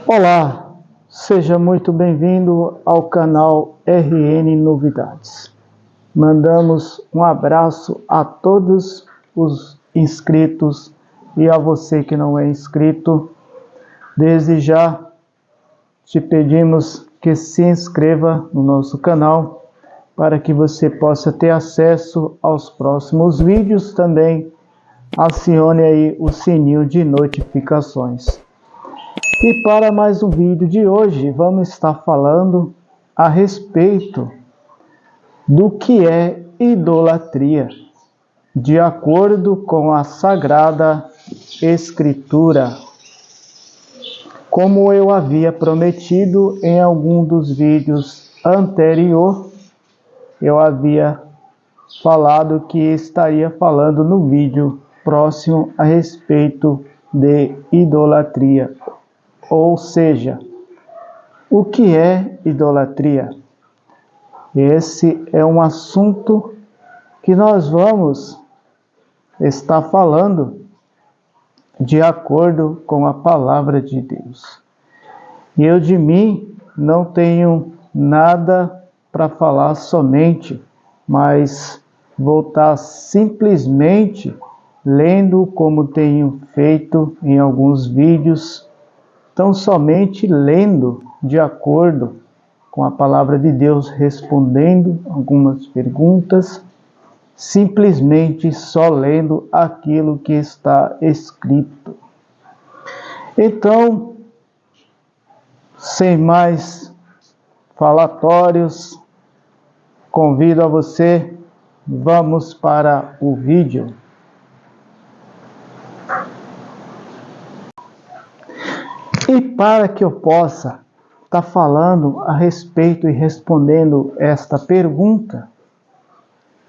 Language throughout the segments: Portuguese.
Olá, seja muito bem-vindo ao canal RN Novidades. Mandamos um abraço a todos os inscritos e a você que não é inscrito. Desde já te pedimos que se inscreva no nosso canal para que você possa ter acesso aos próximos vídeos. Também acione aí o sininho de notificações. E para mais um vídeo de hoje, vamos estar falando a respeito do que é idolatria, de acordo com a Sagrada Escritura. Como eu havia prometido em algum dos vídeos anteriores, eu havia falado que estaria falando no vídeo próximo a respeito de idolatria. Ou seja, o que é idolatria? Esse é um assunto que nós vamos estar falando de acordo com a palavra de Deus. E eu de mim não tenho nada para falar somente, mas vou estar simplesmente lendo como tenho feito em alguns vídeos, tão somente lendo de acordo com a palavra de Deus, respondendo algumas perguntas, simplesmente só lendo aquilo que está escrito. Então, sem mais falatórios, convido a você, vamos para o vídeo. E para que eu possa estar falando a respeito e respondendo esta pergunta,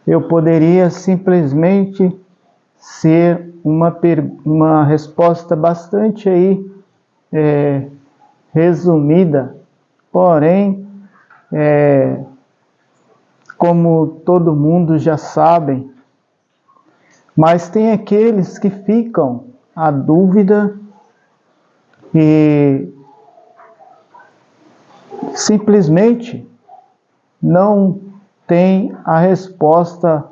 eu poderia simplesmente ser uma resposta bastante resumida, porém, como todo mundo já sabe, mas tem aqueles que ficam à dúvida e simplesmente não tem a resposta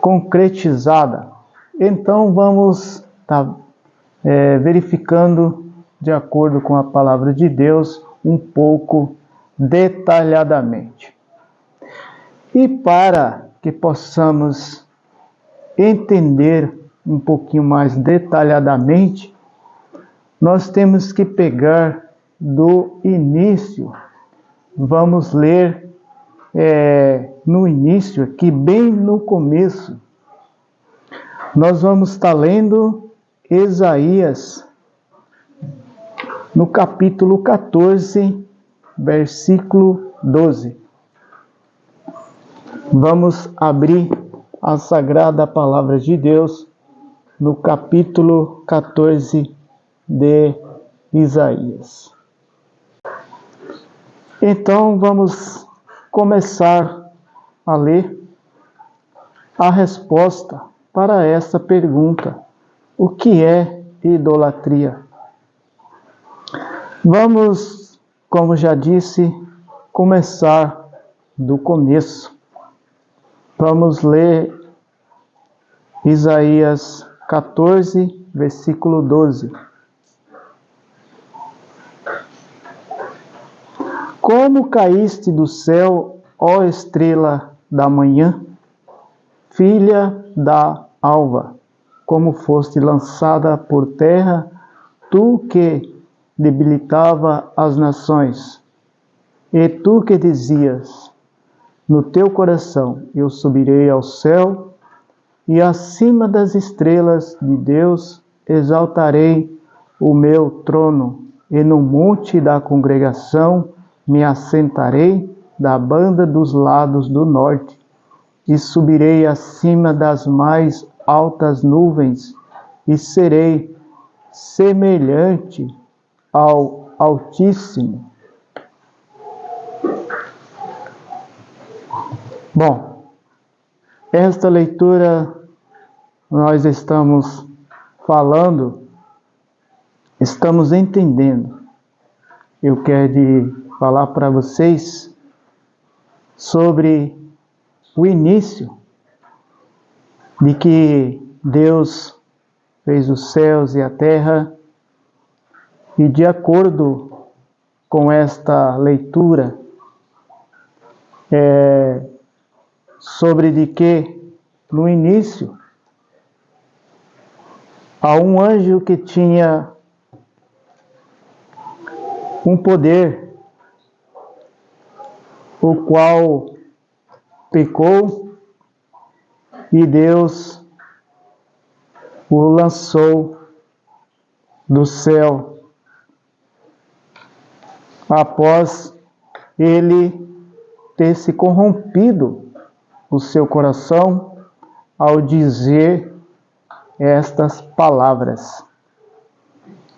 concretizada. Então vamos estar verificando de acordo com a palavra de Deus um pouco detalhadamente. E para que possamos entender um pouquinho mais detalhadamente, nós temos que pegar do início. Vamos ler no início, aqui bem no começo. Nós vamos estar lendo Isaías, no capítulo 14, versículo 12. Vamos abrir a Sagrada Palavra de Deus no capítulo 14 de Isaías. Então vamos começar a ler a resposta para essa pergunta: o que é idolatria? Vamos, como já disse, começar do começo. Vamos ler Isaías 14, versículo 12. Como caíste do céu, ó estrela da manhã, filha da alva, como foste lançada por terra, tu que debilitava as nações, e tu que dizias no teu coração: eu subirei ao céu, e acima das estrelas de Deus exaltarei o meu trono, e no monte da congregação me assentarei da banda dos lados do norte, e subirei acima das mais altas nuvens, e serei semelhante ao Altíssimo. Bom, esta leitura nós estamos falando estamos entendendo. Eu quero falar para vocês sobre o início de que Deus fez os céus e a terra, e de acordo com esta leitura, sobre de que no início há um anjo que tinha um poder, o qual pecou e Deus o lançou do céu após ele ter se corrompido o seu coração ao dizer estas palavras.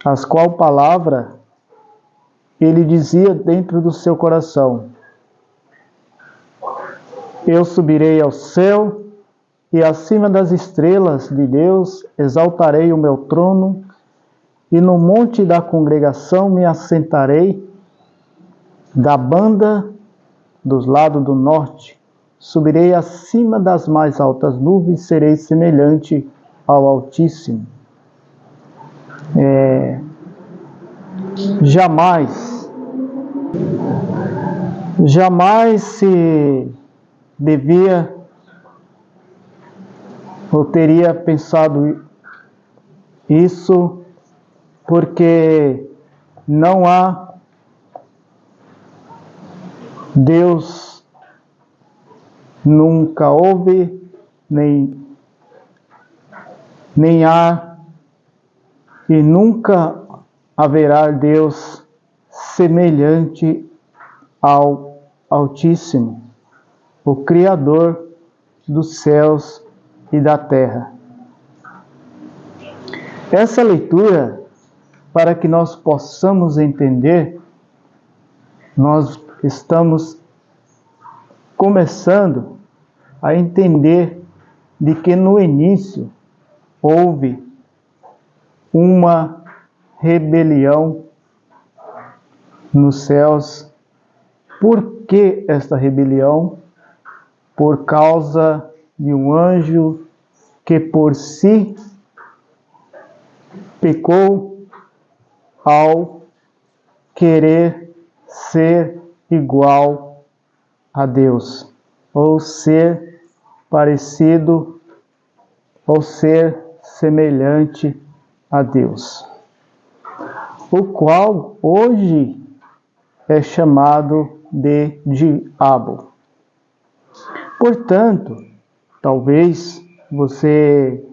As qual palavra ele dizia dentro do seu coração: eu subirei ao céu e acima das estrelas de Deus exaltarei o meu trono, e no monte da congregação me assentarei, da banda dos lados do norte. Subirei acima das mais altas nuvens, serei semelhante ao Altíssimo. Jamais se devia ou teria pensado isso, porque não há Deus, nunca houve, nem há e nunca haverá Deus semelhante ao Altíssimo, o Criador dos céus e da terra. Essa leitura, para que nós possamos entender, nós estamos começando a entender de que no início houve uma rebelião nos céus. Por que esta rebelião? Por causa de um anjo que por si pecou ao querer ser igual a Deus, ou ser parecido, ou ser semelhante a Deus, o qual hoje é chamado de diabo. Portanto, talvez você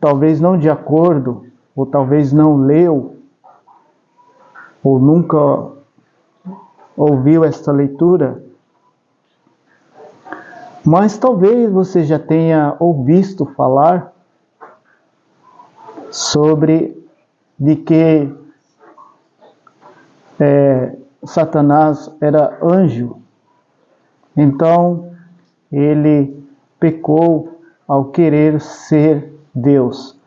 talvez não de acordo, ou talvez não leu, ou nunca ouviu esta leitura, mas talvez você já tenha ouvido falar sobre de que Satanás era anjo. Então, ele pecou ao querer ser Deus.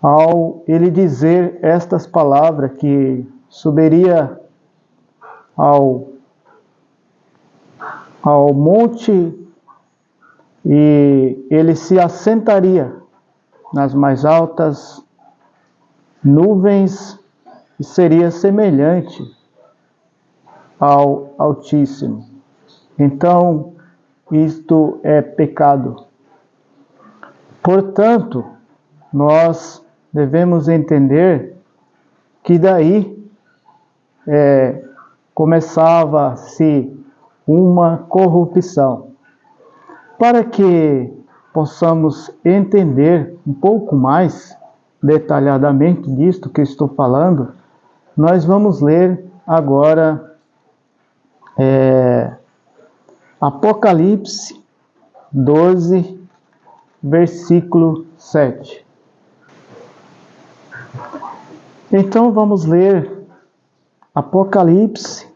Ao ele dizer estas palavras, que subiria ao monte e ele se assentaria nas mais altas nuvens e seria semelhante ao Altíssimo. Então, isto é pecado. Portanto, nós devemos entender que daí começava-se uma corrupção. Para que possamos entender um pouco mais detalhadamente disto que estou falando, nós vamos ler agora Apocalipse 12, versículo 7. Então vamos ler Apocalipse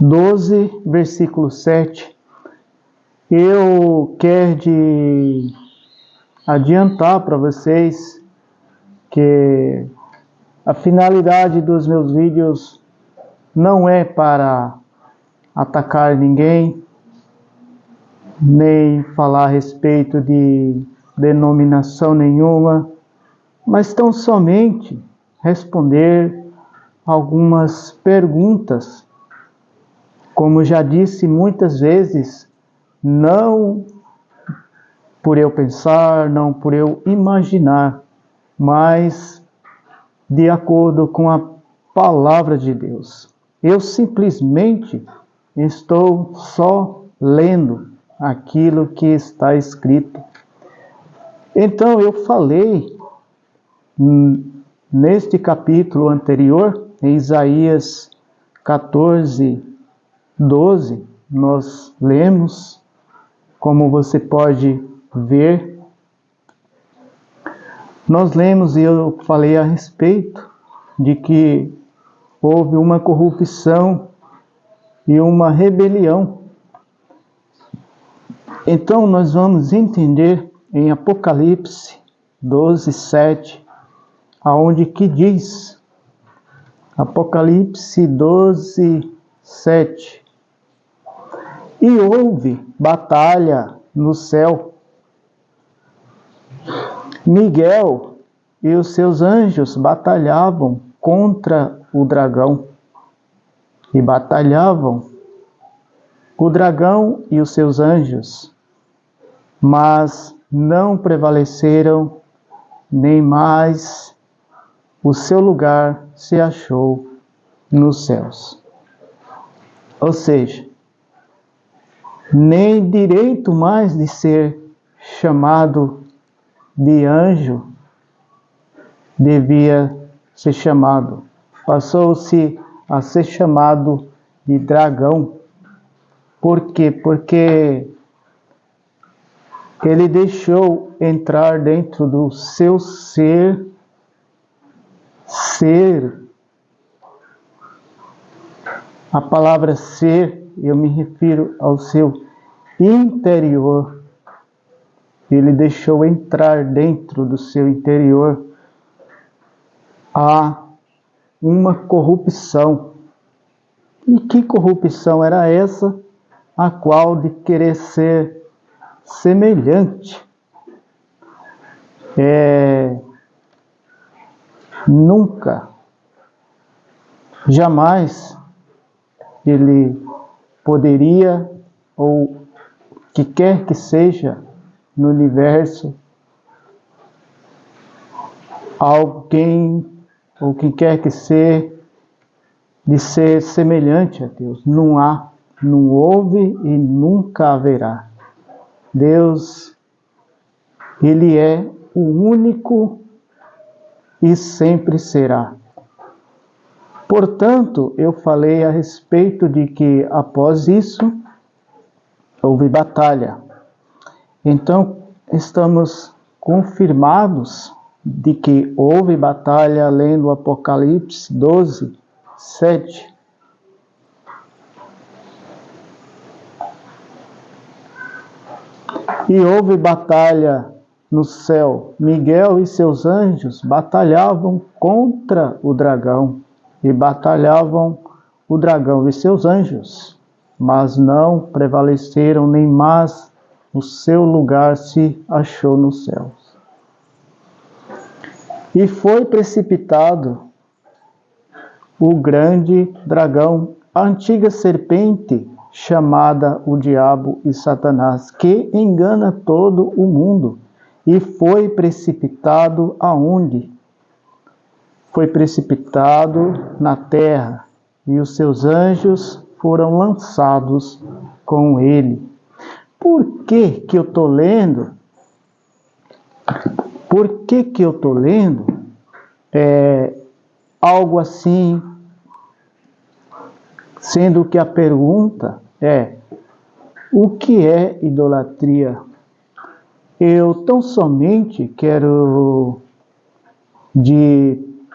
12, versículo 7, Eu quero adiantar para vocês que a finalidade dos meus vídeos não é para atacar ninguém, nem falar a respeito de denominação nenhuma, mas tão somente responder algumas perguntas. Como já disse muitas vezes, não por eu pensar, não por eu imaginar, mas de acordo com a palavra de Deus. Eu simplesmente estou só lendo aquilo que está escrito. Então eu falei neste capítulo anterior, em Isaías 14, 12, nós lemos, como você pode ver, nós lemos e eu falei a respeito de que houve uma corrupção e uma rebelião. Então nós vamos entender em Apocalipse 12, 7, aonde que diz, Apocalipse 12, 7, e houve batalha no céu. Miguel e os seus anjos batalhavam contra o dragão. E batalhavam o dragão e os seus anjos, mas não prevaleceram, nem mais o seu lugar se achou nos céus. Ou seja, nem direito mais de ser chamado de anjo devia ser chamado. Passou-se a ser chamado de dragão. Por quê? Porque ele deixou entrar dentro do seu ser, a palavra ser, eu me refiro ao seu interior. Ele deixou entrar dentro do seu interior a uma corrupção. E que corrupção era essa? A qual de querer ser semelhante. Nunca, jamais ele poderia, ou que quer que seja no universo, alguém, ou que quer que seja, de ser semelhante a Deus. Não há, não houve e nunca haverá. Deus, Ele é o único e sempre será. Portanto, eu falei a respeito de que após isso houve batalha. Então, estamos confirmados de que houve batalha, lendo o Apocalipse 12, 7. E houve batalha no céu. Miguel e seus anjos batalhavam contra o dragão. E batalhavam o dragão e seus anjos. Mas não prevaleceram, nem mais o seu lugar se achou nos céus. E foi precipitado o grande dragão, a antiga serpente, chamada o diabo e Satanás, que engana todo o mundo, e foi precipitado aonde? Foi precipitado na terra, e os seus anjos foram lançados com ele. Por que que eu estou lendo? Por que que eu estou lendo algo assim, sendo que a pergunta é: o que é idolatria? Eu tão somente quero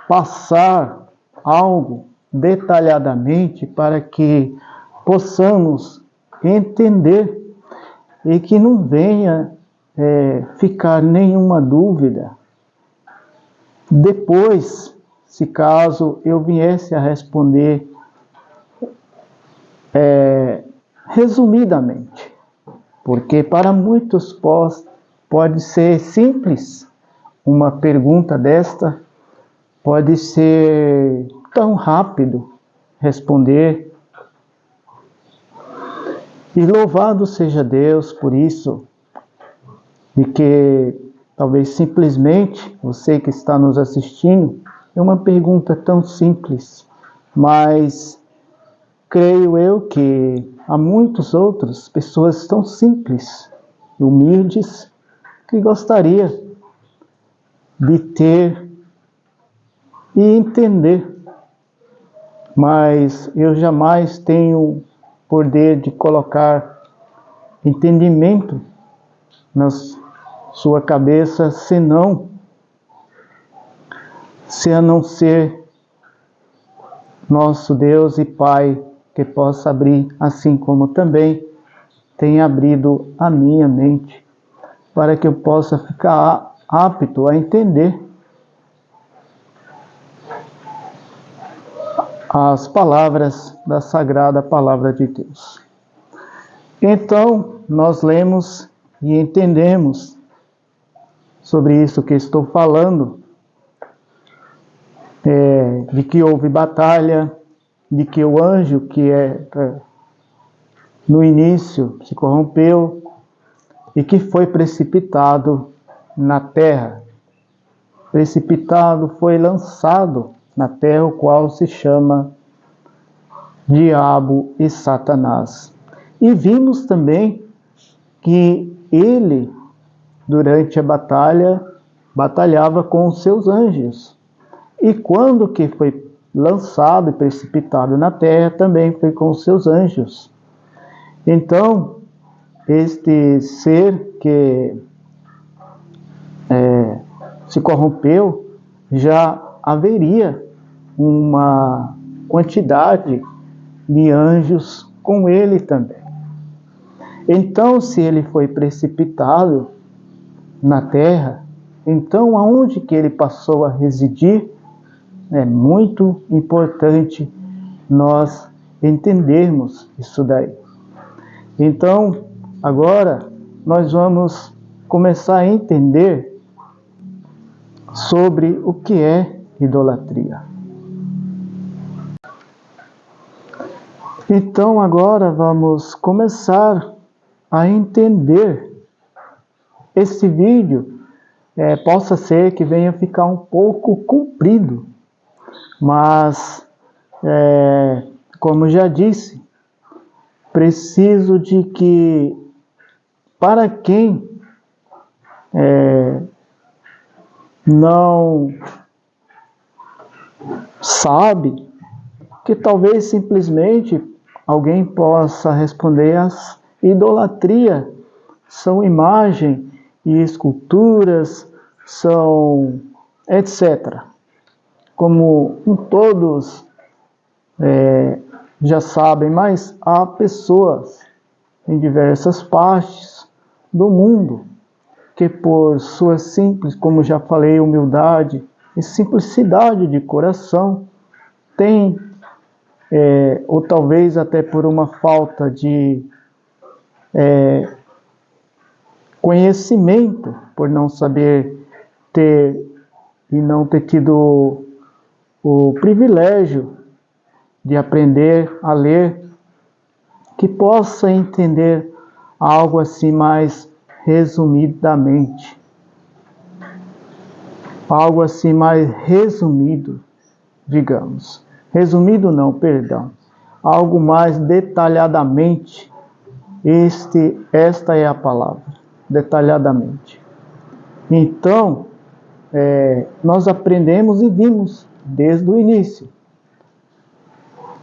passar algo detalhadamente para que possamos entender. e que não venha ficar nenhuma dúvida. Depois, se caso eu viesse a responder resumidamente, porque para muitos pode ser simples, uma pergunta desta pode ser tão rápido responder. E louvado seja Deus por isso, de que talvez simplesmente você que está nos assistindo, é uma pergunta tão simples, mas creio eu que há muitas outras pessoas tão simples, humildes, que gostaria de ter e entender, mas eu jamais tenho poder de colocar entendimento na sua cabeça, se a não ser nosso Deus e Pai, que possa abrir, assim como também tem abrido a minha mente, para que eu possa ficar apto a entender as palavras da Sagrada Palavra de Deus. Então, nós lemos e entendemos sobre isso que estou falando, de que houve batalha, de que o anjo que no início se corrompeu e que foi precipitado na terra. Precipitado, foi lançado na terra, o qual se chama Diabo e Satanás. E vimos também que ele, durante a batalha, batalhava com os seus anjos. E quando que foi lançado e precipitado na terra, também foi com os seus anjos. Então, este ser que se corrompeu, já haveria uma quantidade de anjos com ele também. Então, se ele foi precipitado na terra, então aonde que ele passou a residir? É muito importante nós entendermos isso daí. Então, agora nós vamos começar a entender sobre o que é idolatria. Então, agora vamos começar a entender esse vídeo. Possa ser que venha ficar um pouco comprido, mas, como já disse, preciso de que, para quem não sabe, que talvez simplesmente alguém possa responder: as idolatria são imagem e esculturas, são etc. Como todos já sabem, mas há pessoas em diversas partes do mundo que, por sua simples, como já falei, humildade e simplicidade de coração, tem, ou talvez até por uma falta de conhecimento, por não saber ter e não ter tido o privilégio de aprender a ler, que possa entender algo assim mais resumidamente. Algo assim mais resumido, digamos. Resumido não, perdão. Algo mais detalhadamente. Esta é a palavra, detalhadamente. Então, nós aprendemos e vimos desde o início,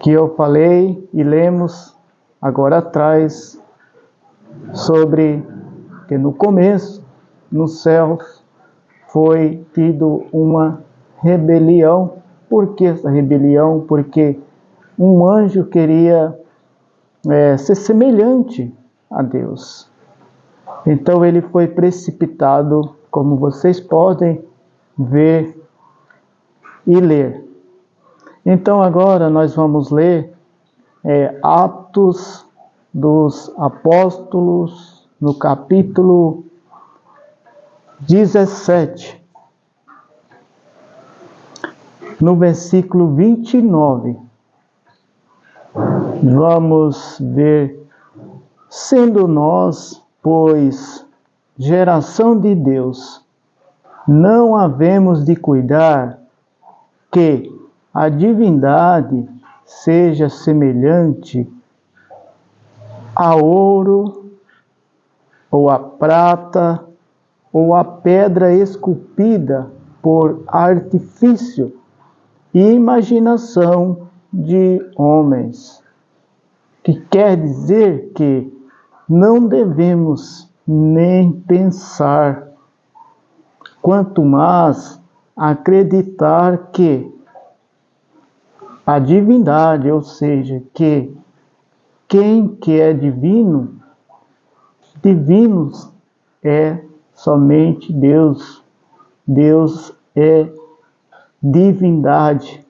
que eu falei e lemos agora atrás, sobre que no começo, nos céus, foi tido uma rebelião. Por que essa rebelião? Porque um anjo queria ser semelhante a Deus. Então ele foi precipitado, como vocês podem ver e ler. Então agora nós vamos ler Atos dos Apóstolos, no capítulo 17, no versículo 29. Vamos ver: sendo nós, pois, geração de Deus, não havemos de cuidar que a divindade seja semelhante a ouro, ou a prata, ou a pedra esculpida por artifício e imaginação de homens. Que quer dizer que não devemos nem pensar, quanto mais acreditar que a divindade, ou seja, que quem que é divino, divinos é somente Deus. Deus é divindade.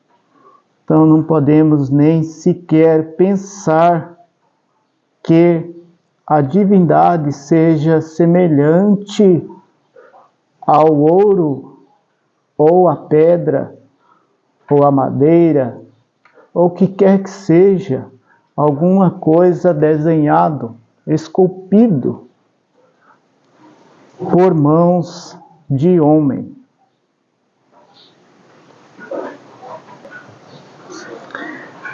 Então não podemos nem sequer pensar que a divindade seja semelhante ao ouro, ou a pedra, ou a madeira, ou o que quer que seja, alguma coisa desenhado, esculpido por mãos de homem.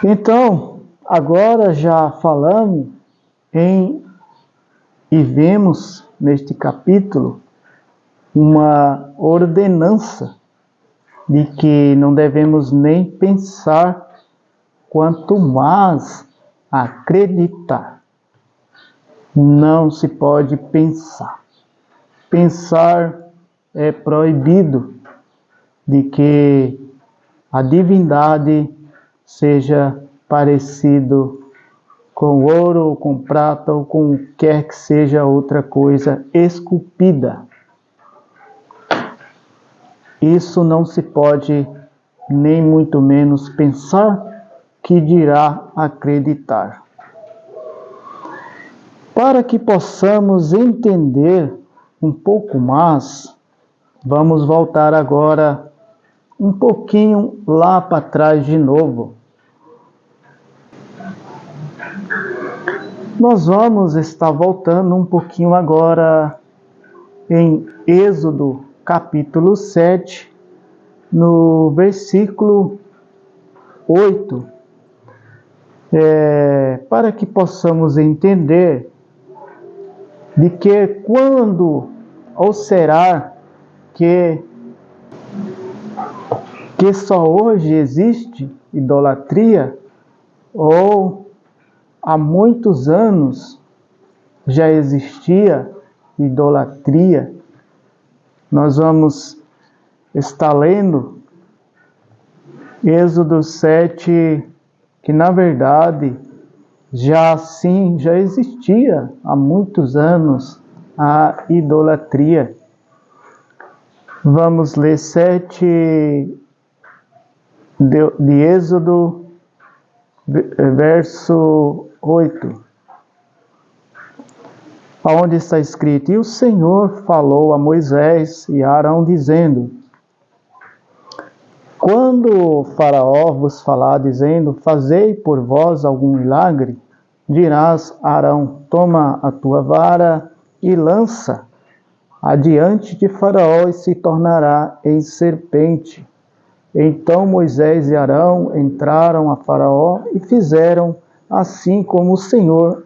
Então, agora já falamos e vemos neste capítulo uma ordenança de que não devemos nem pensar, quanto mais acreditar. Não se pode pensar. Pensar é proibido, de que a divindade seja parecido com ouro, ou com prata, ou com quer que seja outra coisa esculpida. Isso não se pode nem muito menos pensar, que dirá acreditar. Para que possamos entender um pouco mais, vamos voltar agora um pouquinho lá para trás de novo. Nós vamos estar voltando um pouquinho agora em Êxodo capítulo 7, no versículo 8, para que possamos entender de que quando, ou será que só hoje existe idolatria, ou há muitos anos já existia idolatria. Nós vamos estar lendo Êxodo 7, que na verdade já existia há muitos anos a idolatria. Vamos ler 7 de Êxodo, verso 8, onde está escrito: e o Senhor falou a Moisés e a Arão, dizendo: quando o Faraó vos falar, dizendo: fazei por vós algum milagre, dirás a Arão: toma a tua vara e lança adiante de Faraó, e se tornará em serpente. Então Moisés e Arão entraram a Faraó e fizeram assim como o Senhor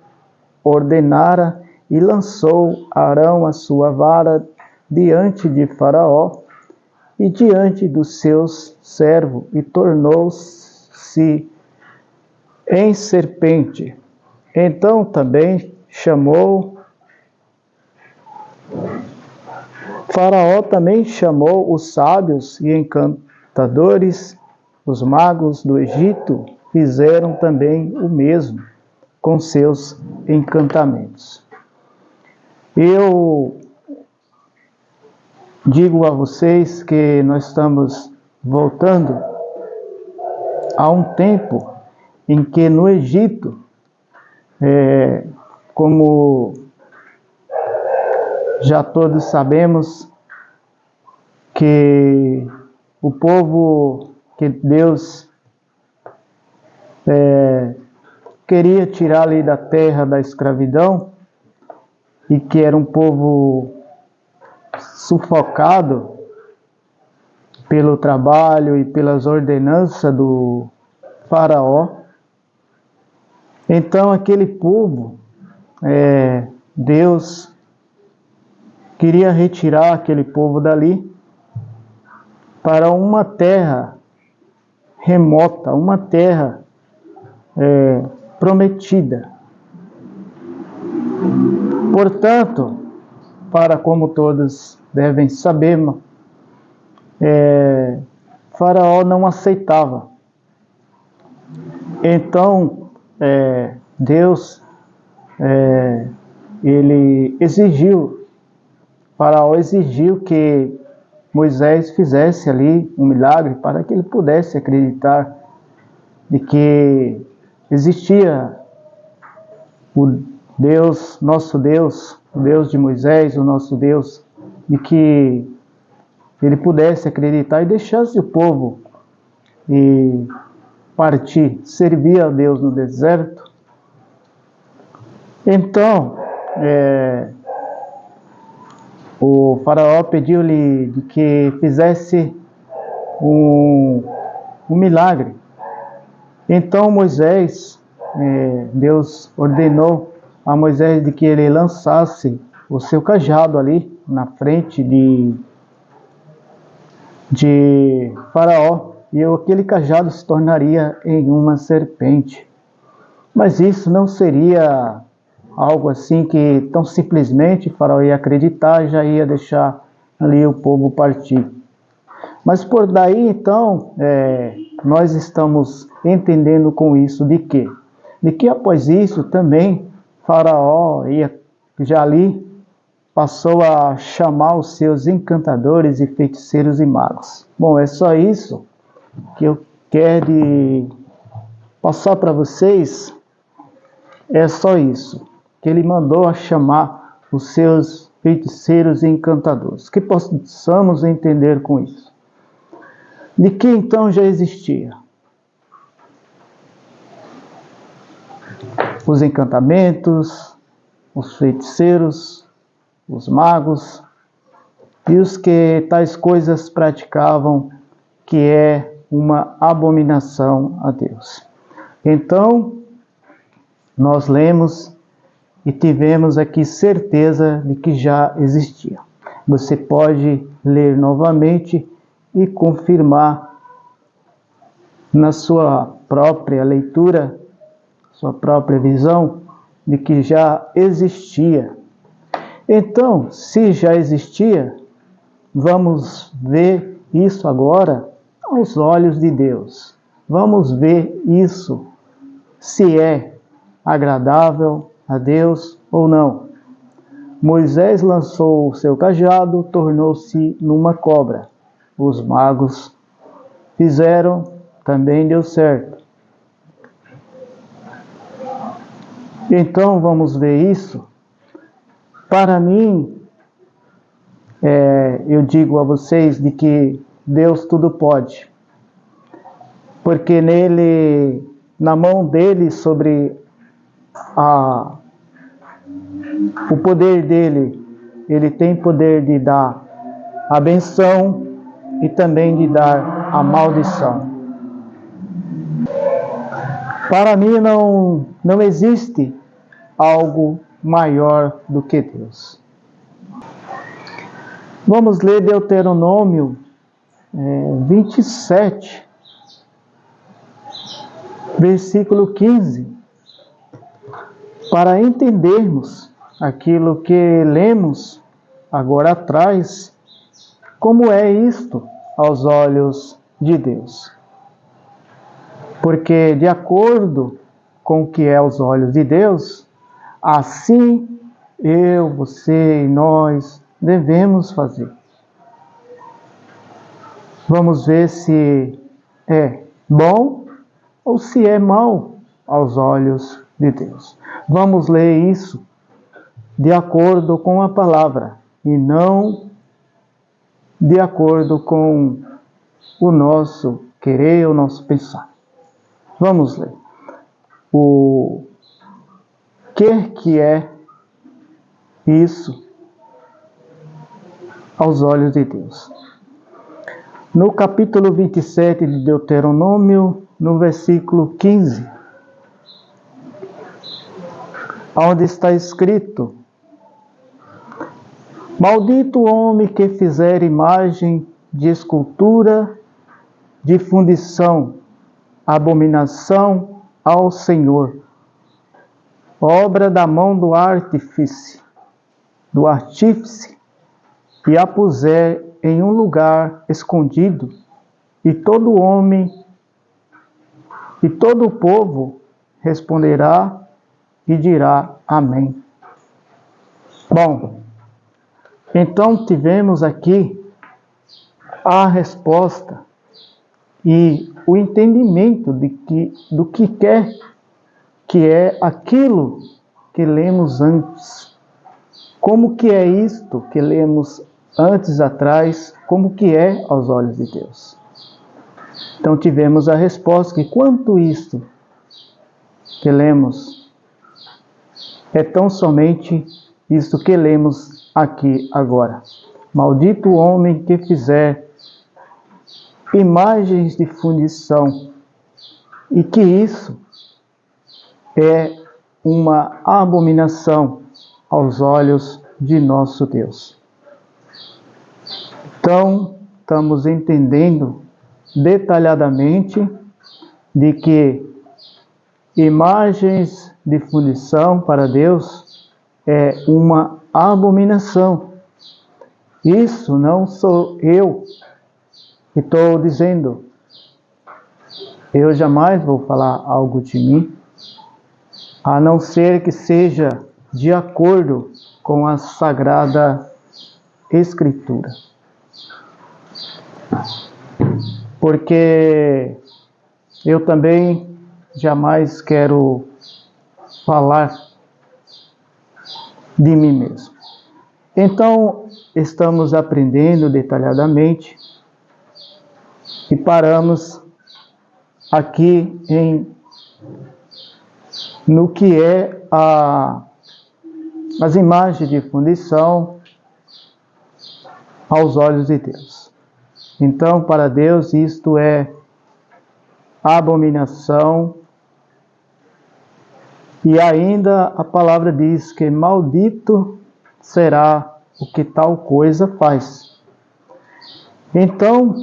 ordenara, e lançou Arão a sua vara diante de Faraó e diante dos seus servos, e tornou-se em serpente. Então também Faraó também chamou os sábios e encantadores, os magos do Egito, fizeram também o mesmo com seus encantamentos. Eu digo a vocês que nós estamos voltando a um tempo em que no Egito, como já todos sabemos, que o povo que Deus queria tirar ali da terra da escravidão, e que era um povo sufocado pelo trabalho e pelas ordenanças do faraó. Então aquele povo, Deus queria retirar aquele povo dali para uma terra remota, uma terra prometida. Portanto, como todos devem saber, Faraó não aceitava. Então, Deus, Faraó exigiu que Moisés fizesse ali um milagre para que ele pudesse acreditar de que existia o Deus, nosso Deus, o Deus de Moisés, o nosso Deus, de que ele pudesse acreditar e deixasse o povo e partir, servir a Deus no deserto. Então, o faraó pediu-lhe de que fizesse um milagre. Então Moisés, Deus ordenou a Moisés de que ele lançasse o seu cajado ali na frente de Faraó, e aquele cajado se tornaria em uma serpente. Mas isso não seria algo assim que tão simplesmente Faraó ia acreditar e já ia deixar ali o povo partir. Mas por daí então, nós estamos entendendo com isso de quê? De que após isso também Faraó já ali passou a chamar os seus encantadores e feiticeiros e magos. Bom, é só isso que eu quero passar para vocês. É só isso que ele mandou a chamar os seus feiticeiros e encantadores. Que possamos entender com isso. De que então já existia os encantamentos, os feiticeiros, os magos e os que tais coisas praticavam, que é uma abominação a Deus. Então, nós lemos e tivemos aqui certeza de que já existia. Você pode ler novamente e confirmar na sua própria leitura, sua própria visão, de que já existia. Então, se já existia, vamos ver isso agora aos olhos de Deus. Vamos ver isso, se é agradável a Deus ou não. Moisés lançou o seu cajado, tornou-se numa cobra. Os magos fizeram, também deu certo. Então vamos ver isso. Para mim, eu digo a vocês de que Deus tudo pode, porque na mão dele, sobre o poder dele, ele tem poder de dar a benção e também de dar a maldição. Para mim não existe algo maior do que Deus. Vamos ler Deuteronômio 27, versículo 15, para entendermos aquilo que lemos agora atrás, como é isto aos olhos de Deus. Porque de acordo com o que é aos olhos de Deus, assim eu, você e nós devemos fazer. Vamos ver se é bom ou se é mal aos olhos de Deus. Vamos ler isso de acordo com a palavra e não de acordo com o nosso querer, o nosso pensar. Vamos ler. O que é isso aos olhos de Deus? No capítulo 27 de Deuteronômio, no versículo 15, onde está escrito: maldito o homem que fizer imagem de escultura, de fundição, abominação ao Senhor, obra da mão do artífice, e a puser em um lugar escondido, e todo homem e todo o povo responderá e dirá amém. Bom, então tivemos aqui a resposta e o entendimento do que quer que é aquilo que lemos antes. Como que é isto que lemos antes atrás, como que é aos olhos de Deus? Então tivemos a resposta que quanto isto que lemos é tão somente isto que lemos aqui agora. Maldito o homem que fizer imagens de fundição, e que isso é uma abominação aos olhos de nosso Deus. Então, estamos entendendo detalhadamente de que imagens de fundição para Deus é uma abominação. Isso não sou eu que estou dizendo. Eu jamais vou falar algo de mim, a não ser que seja de acordo com a Sagrada Escritura. Porque eu também jamais quero falar de mim mesmo. Então, estamos aprendendo detalhadamente e paramos aqui no que é as imagens de fundição aos olhos de Deus. Então, para Deus, isto é abominação. E ainda a palavra diz que maldito será o que tal coisa faz. Então,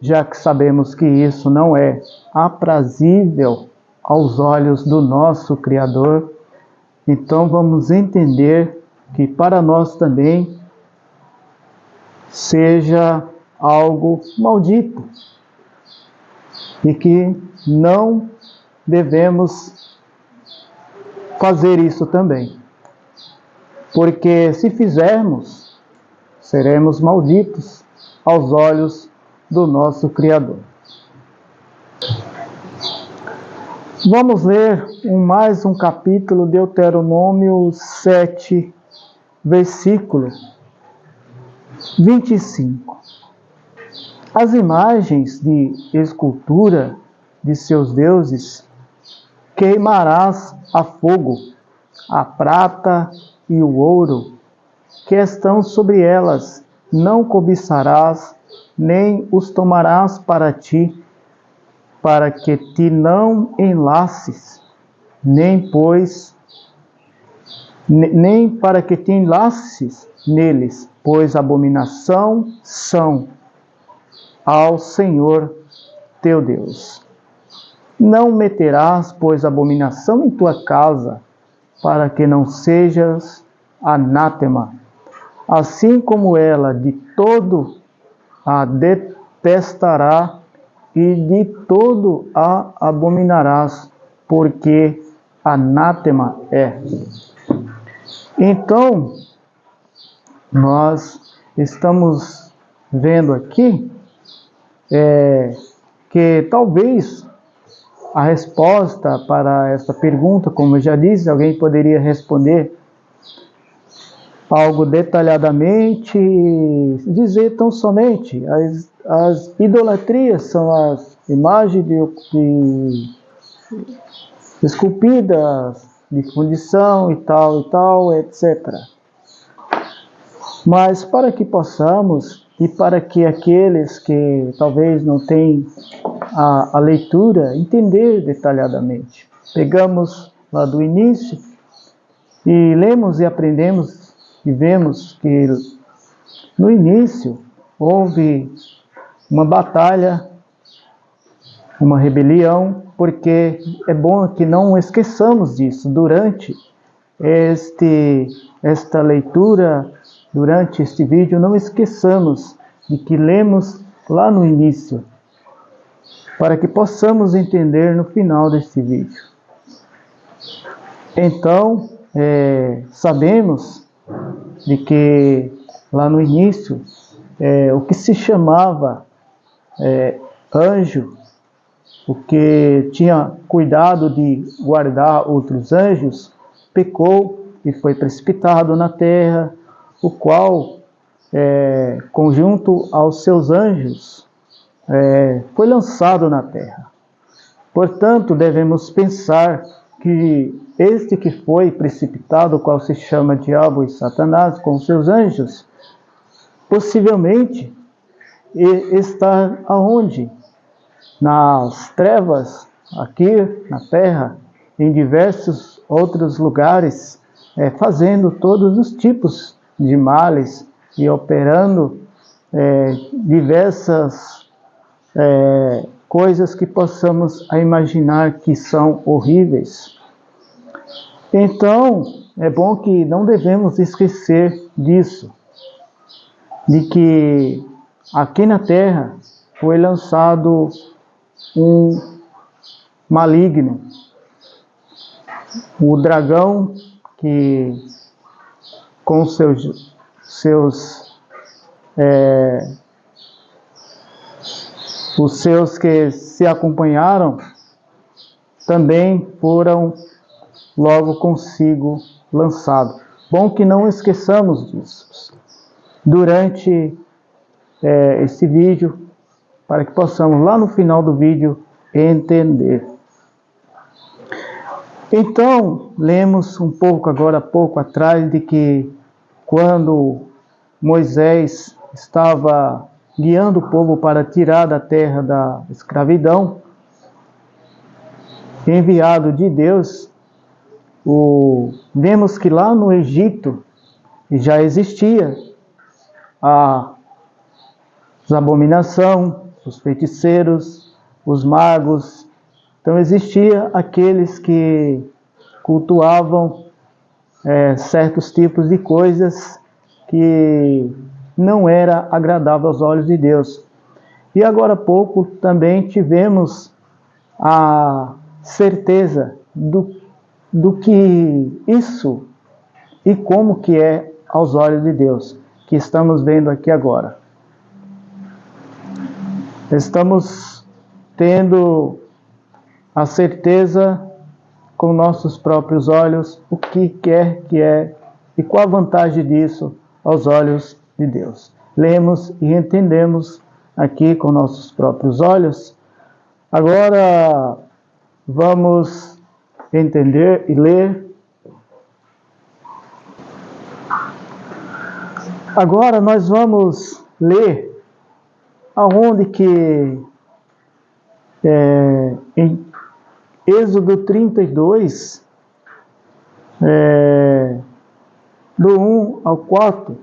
já que sabemos que isso não é aprazível aos olhos do nosso Criador, então vamos entender que para nós também seja algo maldito e que não devemos fazer isso também. Porque se fizermos, seremos malditos aos olhos do nosso Criador. Vamos ler mais um capítulo, Deuteronômio 7, versículo 25. As imagens de escultura de seus deuses queimarás a fogo, a prata e o ouro que estão sobre elas não cobiçarás, nem os tomarás para ti, para que te não enlaces, nem para que te enlaces neles, pois abominação são ao Senhor teu Deus. Não meterás, pois, abominação em tua casa, para que não sejas anátema, assim como ela de todo a detestará e de todo a abominarás, porque anátema é. Então, nós estamos vendo aqui que talvez a resposta para essa pergunta, como eu já disse, alguém poderia responder algo detalhadamente, dizer tão somente as idolatrias são as imagens esculpidas de fundição e tal, etc. Mas para que possamos, e para que aqueles que talvez não tenham a leitura, entender detalhadamente. Pegamos lá do início e lemos e aprendemos e vemos que no início houve uma batalha, uma rebelião, porque é bom que não esqueçamos disso durante esta leitura, durante este vídeo, não esqueçamos de que lemos lá no início, para que possamos entender no final deste vídeo. Então, sabemos de que lá no início, o que se chamava anjo, o que tinha cuidado de guardar outros anjos, pecou e foi precipitado na terra, o qual, conjunto aos seus anjos, foi lançado na terra. Portanto, devemos pensar que este que foi precipitado, o qual se chama Diabo e Satanás, com seus anjos, possivelmente está aonde? Nas trevas, aqui na terra, em diversos outros lugares, fazendo todos os tipos de males e operando diversas coisas que possamos imaginar que são horríveis. Então, é bom que não devemos esquecer disso, de que aqui na terra foi lançado um maligno, o dragão, que com os seus que se acompanharam também foram logo consigo lançados. Bom que não esqueçamos disso durante esse vídeo, para que possamos lá no final do vídeo entender. Então, lemos um pouco agora, pouco atrás, de que quando Moisés estava guiando o povo para tirar da terra da escravidão, enviado de Deus, vemos que lá no Egito já existia as abominações, os feiticeiros, os magos. Então existia aqueles que cultuavam certos tipos de coisas que não era agradável aos olhos de Deus. E agora há pouco também tivemos a certeza do que isso e como que é aos olhos de Deus, que estamos vendo aqui agora. Estamos tendo a certeza com nossos próprios olhos o que quer que é e qual a vantagem disso aos olhos de Deus. Lemos e entendemos aqui com nossos próprios olhos. Agora vamos entender e ler. Agora nós vamos ler aonde que em Êxodo 32, do 1 ao 4,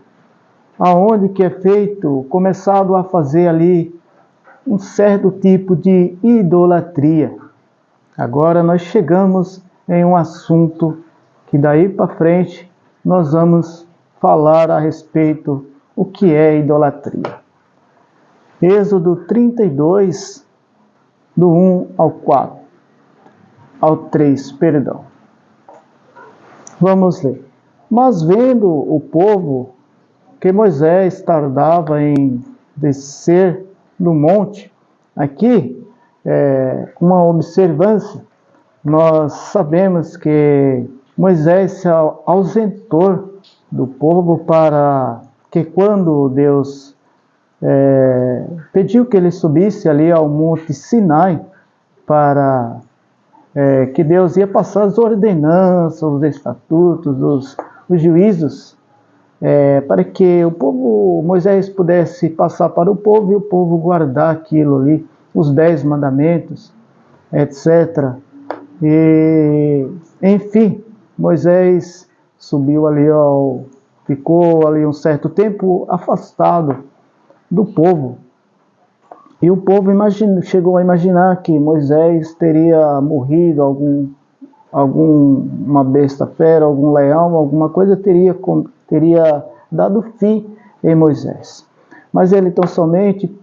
aonde que é feito, começado a fazer ali um certo tipo de idolatria. Agora nós chegamos em um assunto que daí para frente nós vamos falar a respeito o que é idolatria. Êxodo 32, do 1 ao 4, ao 3, perdão. Vamos ler. Mas vendo o povo que Moisés tardava em descer do monte, aqui uma observância, nós sabemos que Moisés se ausentou do povo para que quando Deus pediu que ele subisse ali ao monte Sinai para que Deus ia passar as ordenanças, os estatutos, os juízos, para que o povo, Moisés pudesse passar para o povo e o povo guardar aquilo ali, os 10 mandamentos, etc. E, enfim, Moisés subiu ali, ficou ali um certo tempo afastado do povo. E o povo chegou a imaginar que Moisés teria morrido, alguma besta fera, algum leão, alguma coisa teria dado fim em Moisés. Mas ele tão somente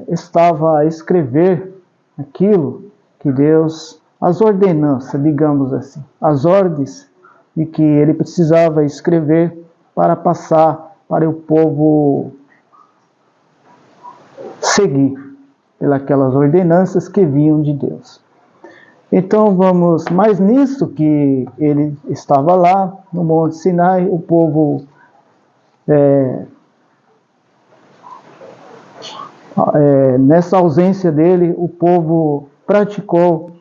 estava a escrever aquilo que Deus, as ordenanças, digamos assim, as ordens de que ele precisava escrever para passar para o povo seguir pelas ordenanças que vinham de Deus. Então vamos, mas nisso que ele estava lá no Monte Sinai, o povo nessa ausência dele, o povo praticou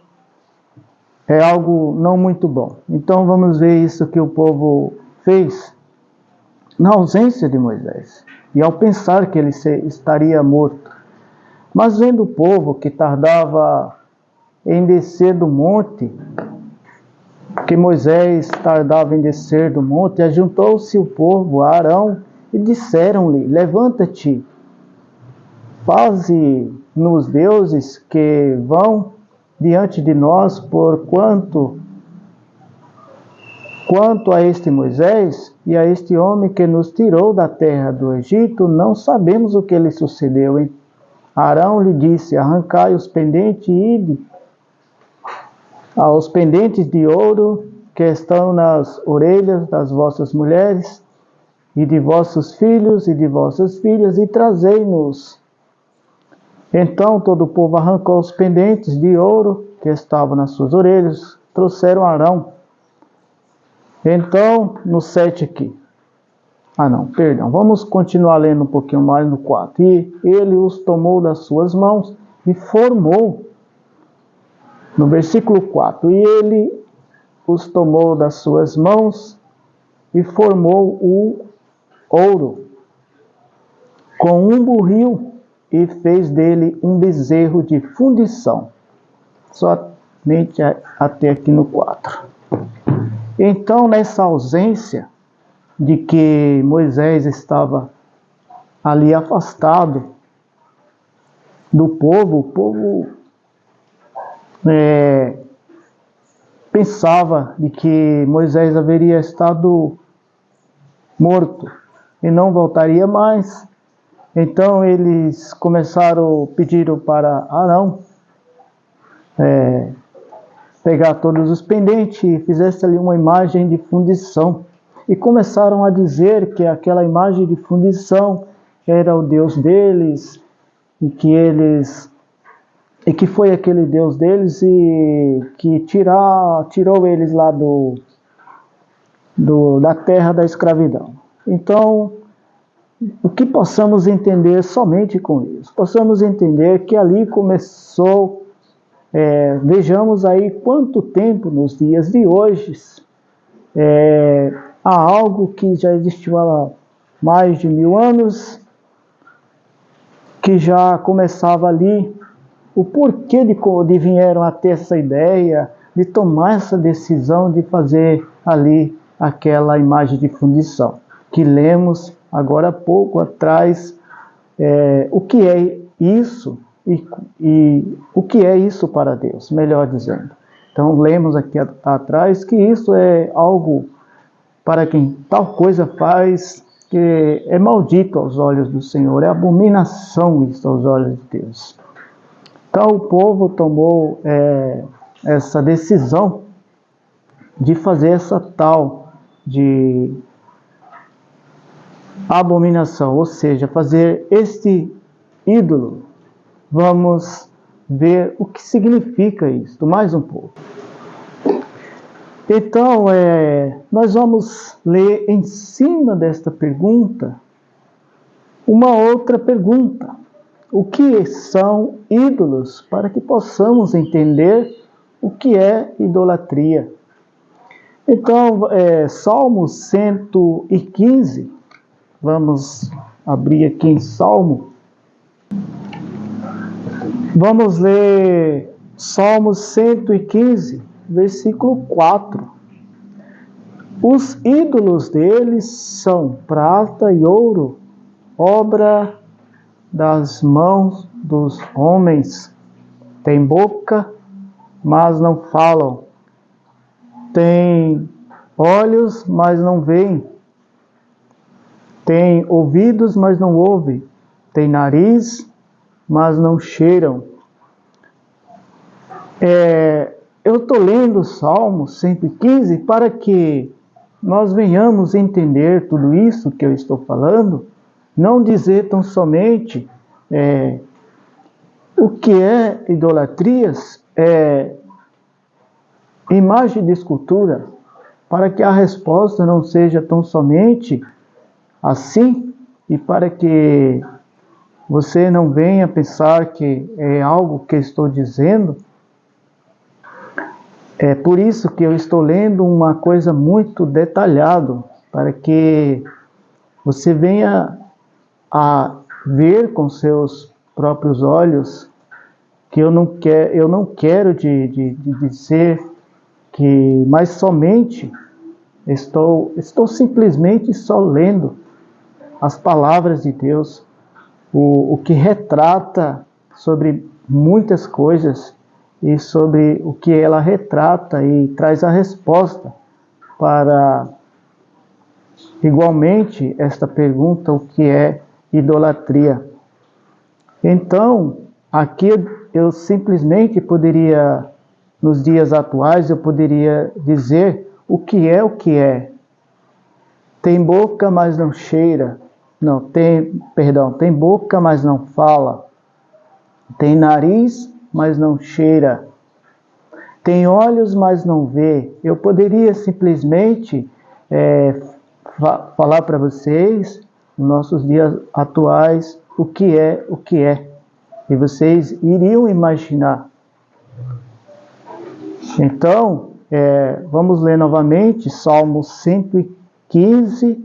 algo não muito bom. Então vamos ver isso que o povo fez na ausência de Moisés, e ao pensar que ele estaria morto. Mas vendo o povo que tardava em descer do monte, que Moisés tardava em descer do monte, ajuntou-se o povo a Arão e disseram-lhe: levanta-te, faze-nos deuses que vão diante de nós, quanto a este Moisés e a este homem que nos tirou da terra do Egito, não sabemos o que lhe sucedeu, hein? Arão lhe disse: arrancai os pendentes e ide aos pendentes de ouro que estão nas orelhas das vossas mulheres e de vossos filhos e de vossas filhas, e trazei-nos. Então todo o povo arrancou os pendentes de ouro que estavam nas suas orelhas, trouxeram Arão. Então, no 7 aqui. Vamos continuar lendo um pouquinho mais no 4. E ele os tomou das suas mãos e formou. No versículo 4. E ele os tomou das suas mãos e formou o ouro com um burril e fez dele um bezerro de fundição. Somente até aqui no 4. Então, nessa ausência de que Moisés estava ali afastado do povo, o povo pensava de que Moisés haveria estado morto e não voltaria mais. Então eles pediram para Arão pegar todos os pendentes e fizesse ali uma imagem de fundição. E começaram a dizer que aquela imagem de fundição era o Deus deles, e que foi aquele Deus deles e que tirou eles lá da terra da escravidão. Então, o que possamos entender somente com isso? Possamos entender que ali começou, vejamos aí quanto tempo nos dias de hoje, há algo que já existiu há mais de 1000 anos, que já começava ali, o porquê de vieram a ter essa ideia, de tomar essa decisão de fazer ali aquela imagem de fundição, que lemos agora há pouco atrás, o que é isso e o que é isso para Deus, melhor dizendo. Então lemos aqui atrás que isso é algo para quem tal coisa faz, que é maldito aos olhos do Senhor, é abominação isso aos olhos de Deus. Então o povo tomou essa decisão de fazer essa tal de abominação, ou seja, fazer este ídolo. Vamos ver o que significa isso, mais um pouco. Então, nós vamos ler em cima desta pergunta uma outra pergunta. O que são ídolos? Para que possamos entender o que é idolatria. Então, Salmo 115, vamos abrir aqui em Salmo. Vamos ler Salmo 115, versículo 4. Os ídolos deles são prata e ouro, obra das mãos dos homens. Tem boca, mas não falam. Tem olhos, mas não veem. Tem ouvidos, mas não ouvem. Tem nariz, mas não cheiram. Eu estou lendo o Salmo 115 para que nós venhamos entender tudo isso que eu estou falando, não dizer tão somente o que é idolatrias, imagem de escultura, para que a resposta não seja tão somente assim, e para que você não venha pensar que é algo que estou dizendo. É por isso que eu estou lendo uma coisa muito detalhada, para que você venha a ver com seus próprios olhos, que eu não quero dizer que, mas somente estou simplesmente só lendo as palavras de Deus, o que retrata sobre muitas coisas e sobre o que ela retrata e traz a resposta para, igualmente, esta pergunta, o que é idolatria. Então, aqui eu simplesmente poderia, nos dias atuais, eu poderia dizer o que é. Tem boca, mas não cheira. Tem boca, mas não fala. Tem nariz, mas não cheira. Tem olhos, mas não vê. Eu poderia simplesmente falar para vocês, nos nossos dias atuais, o que é. E vocês iriam imaginar. Então, vamos ler novamente Salmo 115,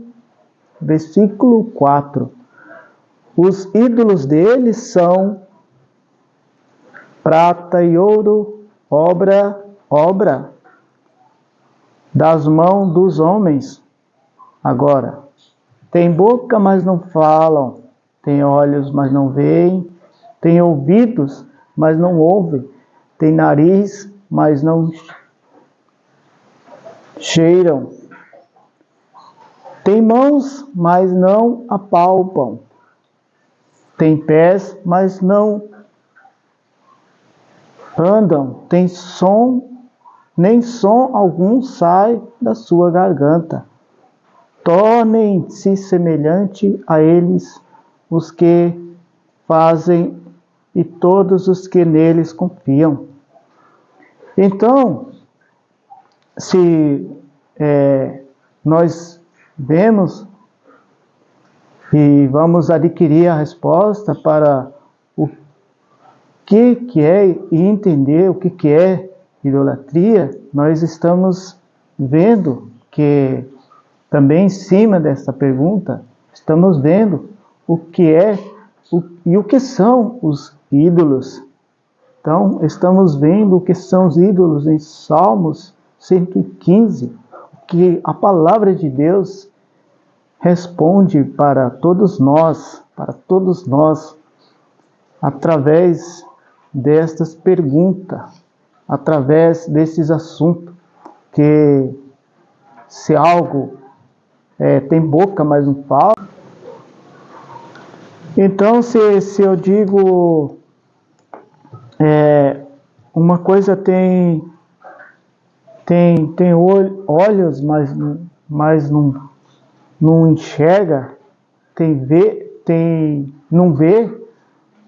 versículo 4. Os ídolos deles são prata e ouro, obra das mãos dos homens. Agora, tem boca, mas não falam. Tem olhos, mas não veem. Tem ouvidos, mas não ouvem. Tem nariz, mas não cheiram. Tem mãos, mas não apalpam. Tem pés, mas não andam. Tem som, nem som algum sai da sua garganta. Tornem-se semelhante a eles os que fazem e todos os que neles confiam. Então, se nós vemos e vamos adquirir a resposta para o que é e entender o que é idolatria, nós estamos vendo que também em cima dessa pergunta, estamos vendo o que é e o que são os ídolos. Então, estamos vendo o que são os ídolos em Salmos 115, que a palavra de Deus responde para todos nós, através destas perguntas, através desses assuntos, que se algo tem boca, mas não fala. Então, se eu digo uma coisa tem tem olhos, mas não enxerga, não vê.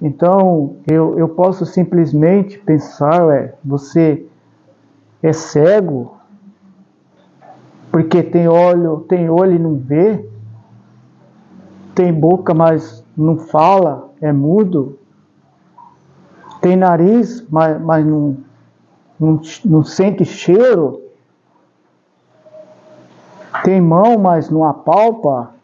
Então eu posso simplesmente pensar, você é cego porque tem olho e não vê, tem boca, mas não fala, é mudo, tem nariz, mas não sente cheiro, tem mão, mas não apalpa.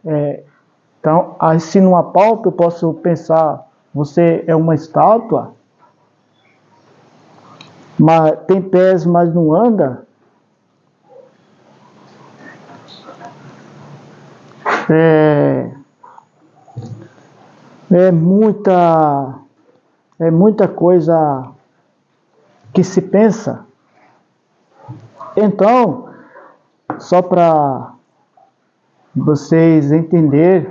Então, aí, se não apalpa, eu posso pensar, você é uma estátua, mas tem pés, mas não anda. É muita coisa que se pensa. Então, só para vocês entenderem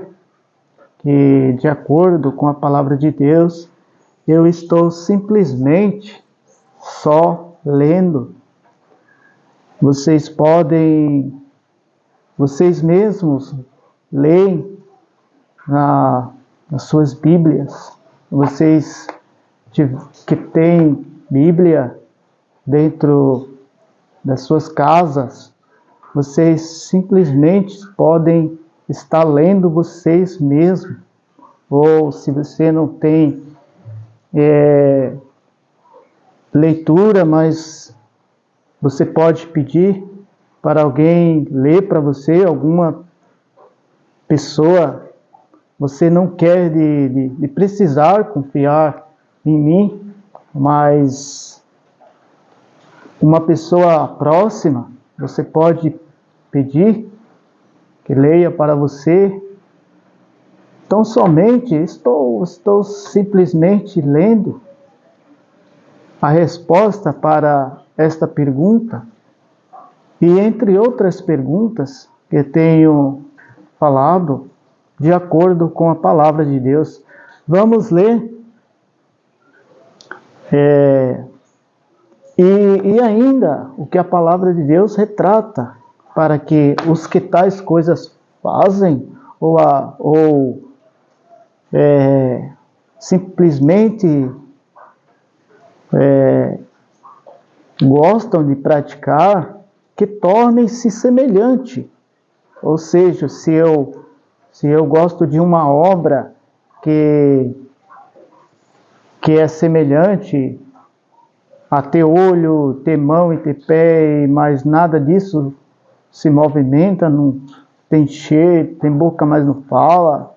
que, de acordo com a palavra de Deus, eu estou simplesmente só lendo. Vocês mesmos leem nas suas Bíblias. Vocês que têm Bíblia dentro das suas casas, vocês simplesmente podem estar lendo vocês mesmos. Ou se você não tem leitura, mas você pode pedir para alguém ler para você, alguma pessoa. Você não quer de precisar confiar em mim, mas uma pessoa próxima, você pode pedir que leia para você. Então somente estou simplesmente lendo a resposta para esta pergunta, e entre outras perguntas que tenho falado, de acordo com a palavra de Deus. Vamos ler. E ainda o que a palavra de Deus retrata, para que os que tais coisas fazem, ou simplesmente gostam de praticar, que tornem-se semelhante. Ou seja, se eu gosto de uma obra que é semelhante a ter olho, ter mão e ter pé, mas nada disso se movimenta, não tem cheiro, tem boca, mas não fala,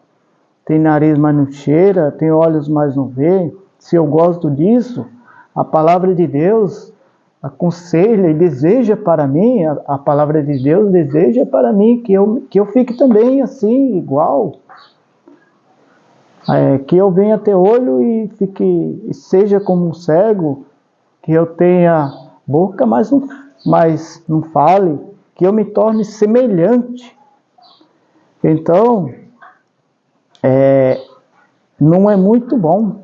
tem nariz, mas não cheira, tem olhos, mas não vê. Se eu gosto disso, a palavra de Deus aconselha e deseja para mim, a palavra de Deus deseja para mim que eu fique também assim, igual. Que eu venha ter olho e seja como um cego, que eu tenha boca, mas não fale, que eu me torne semelhante. Então, não é muito bom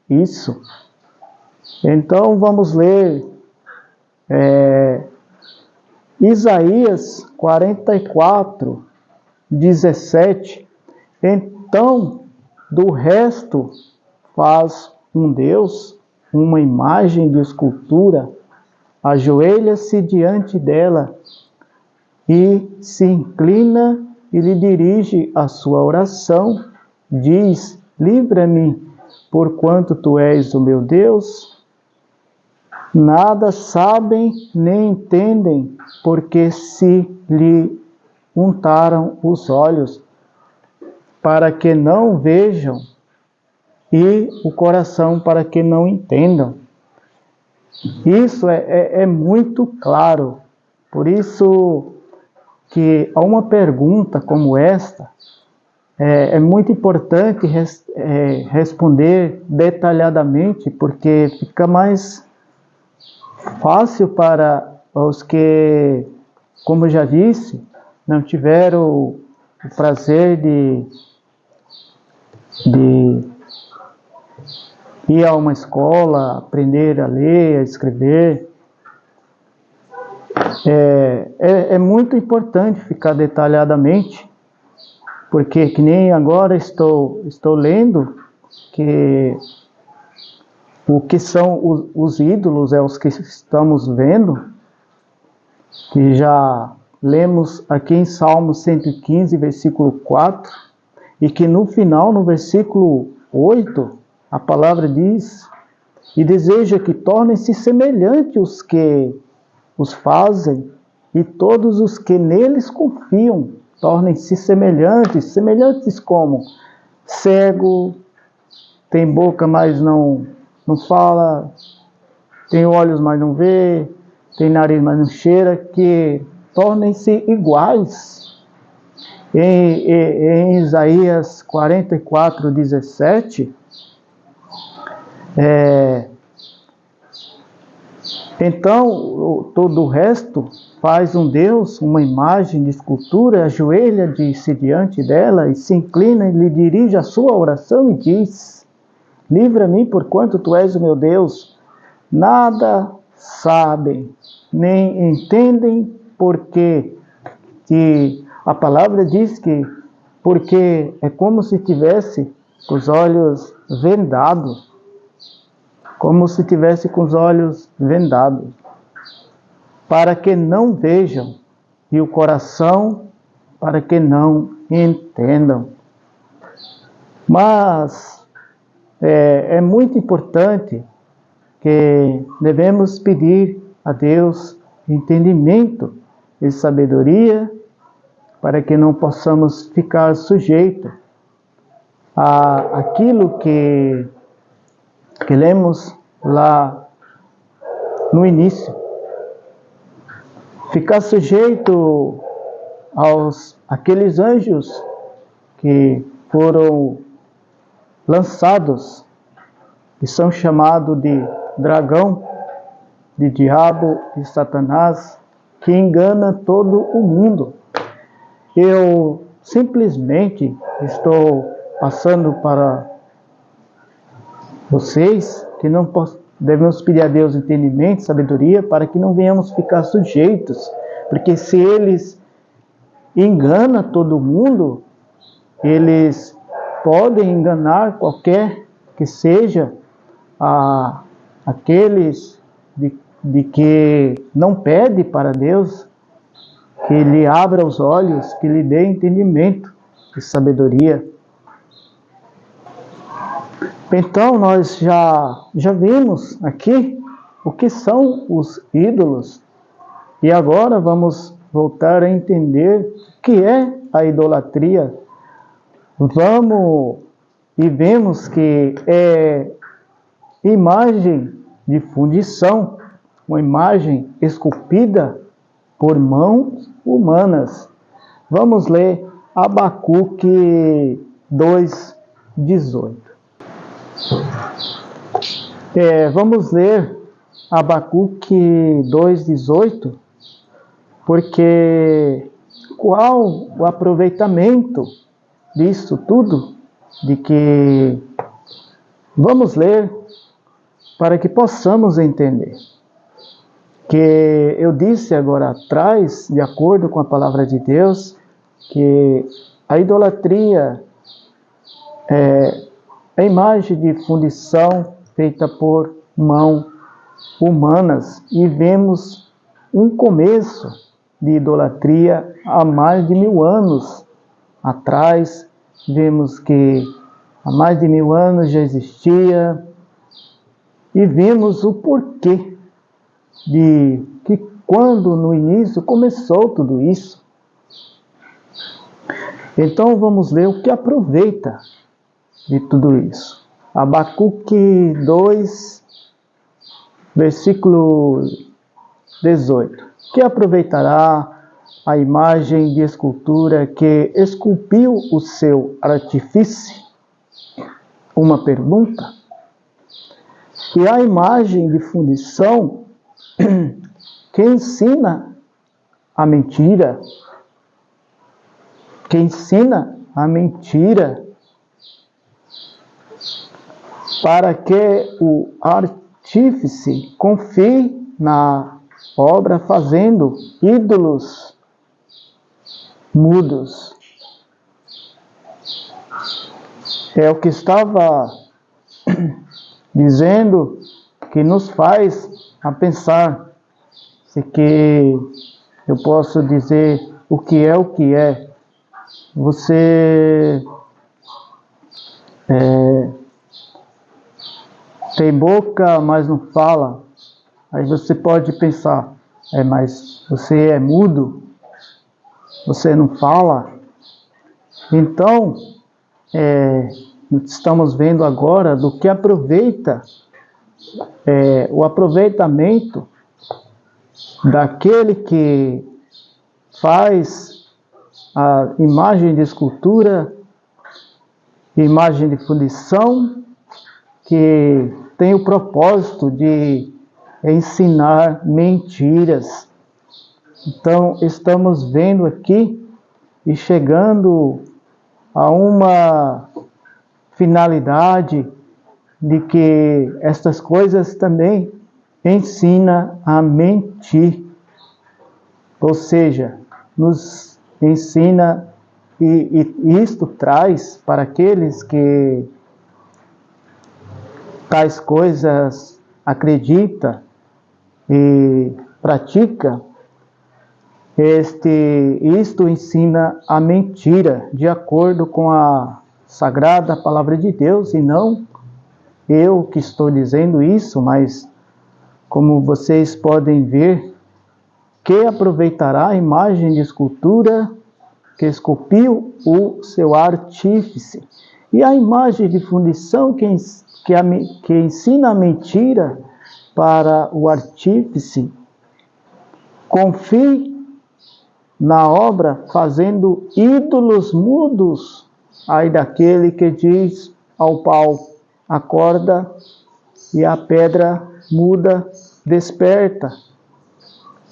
isso. Então, vamos ler Isaías 44, 17. Então, do resto faz um Deus, uma imagem de escultura, ajoelha-se diante dela e se inclina e lhe dirige a sua oração, diz: livra-me, porquanto tu és o meu Deus. Nada sabem nem entendem, porque se lhe untaram os olhos, para que não vejam, e o coração para que não entendam. Isso é muito claro. Por isso que a uma pergunta como esta, é muito importante responder detalhadamente, porque fica mais fácil para os que, como eu já disse, não tiveram o prazer de ir a uma escola, aprender a ler, a escrever. É muito importante ficar detalhadamente, porque que nem agora estou lendo que o que são os ídolos é os que estamos vendo, que já lemos aqui em Salmo 115, versículo 4, e que no final, no versículo 8, a palavra diz: e deseja que tornem-se semelhantes os que os fazem, e todos os que neles confiam, tornem-se semelhantes. Semelhantes como? Cego, tem boca, mas não fala, tem olhos, mas não vê, tem nariz, mas não cheira, que tornem-se iguais. Em Isaías 44, 17, então todo o resto faz um Deus, uma imagem de escultura, ajoelha-se diante dela e se inclina e lhe dirige a sua oração e diz: livra-me, porquanto tu és o meu Deus. Nada sabem, nem entendem, porque a palavra diz que porque é como se tivesse os olhos vendados, como se tivesse com os olhos vendados, para que não vejam, e o coração para que não entendam. Mas é muito importante que devemos pedir a Deus entendimento e sabedoria para que não possamos ficar sujeitos àquilo que lemos lá no início. Ficar sujeito àqueles anjos que foram lançados, que são chamados de dragão, de diabo, de Satanás, que engana todo o mundo. Eu simplesmente estou passando para vocês que não devemos pedir a Deus entendimento, sabedoria, para que não venhamos ficar sujeitos, porque se eles enganam todo mundo, eles podem enganar qualquer que seja aqueles de que não pede para Deus que lhe abra os olhos, que lhe dê entendimento e sabedoria. Então, nós já vimos aqui o que são os ídolos. E agora vamos voltar a entender o que é a idolatria. Vemos que é imagem de fundição, uma imagem esculpida por mãos humanas. Vamos ler Abacuque 2:18. Vamos ler Abacuque 2:18, porque qual o aproveitamento disso tudo? De que vamos ler para que possamos entender. Que eu disse agora atrás, de acordo com a palavra de Deus, que a idolatria é a imagem de fundição feita por mãos humanas, e vemos um começo de idolatria há mais de 1000 anos atrás. Vemos que há mais de 1000 anos já existia, e vemos o porquê de que quando no início começou tudo isso. Então vamos ler o que aproveita de tudo isso. Abacuque 2, versículo 18. Que aproveitará a imagem de escultura que esculpiu o seu artífice? Uma pergunta. E a imagem de fundição que ensina a mentira, para que o artífice confie na obra fazendo ídolos mudos. É o que estava dizendo, que nos faz a pensar, se que eu posso dizer o que é o que é. Você tem boca, mas não fala. Aí você pode pensar, mas você é mudo? Você não fala? Então, estamos vendo agora do que aproveita, o aproveitamento daquele que faz a imagem de escultura, imagem de fundição, que tem o propósito de ensinar mentiras. Então, estamos vendo aqui e chegando a uma finalidade de que estas coisas também ensinam a mentir. Ou seja, nos ensina, e isto traz para aqueles que tais coisas acredita e pratica, isto ensina a mentira, de acordo com a sagrada palavra de Deus, e não eu que estou dizendo isso, mas como vocês podem ver, que aproveitará a imagem de escultura que esculpiu o seu artífice, e a imagem de fundição que ensina a mentira para o artífice. Confie na obra fazendo ídolos mudos. Ai daquele que diz ao pau, acorda, e a pedra muda, desperta.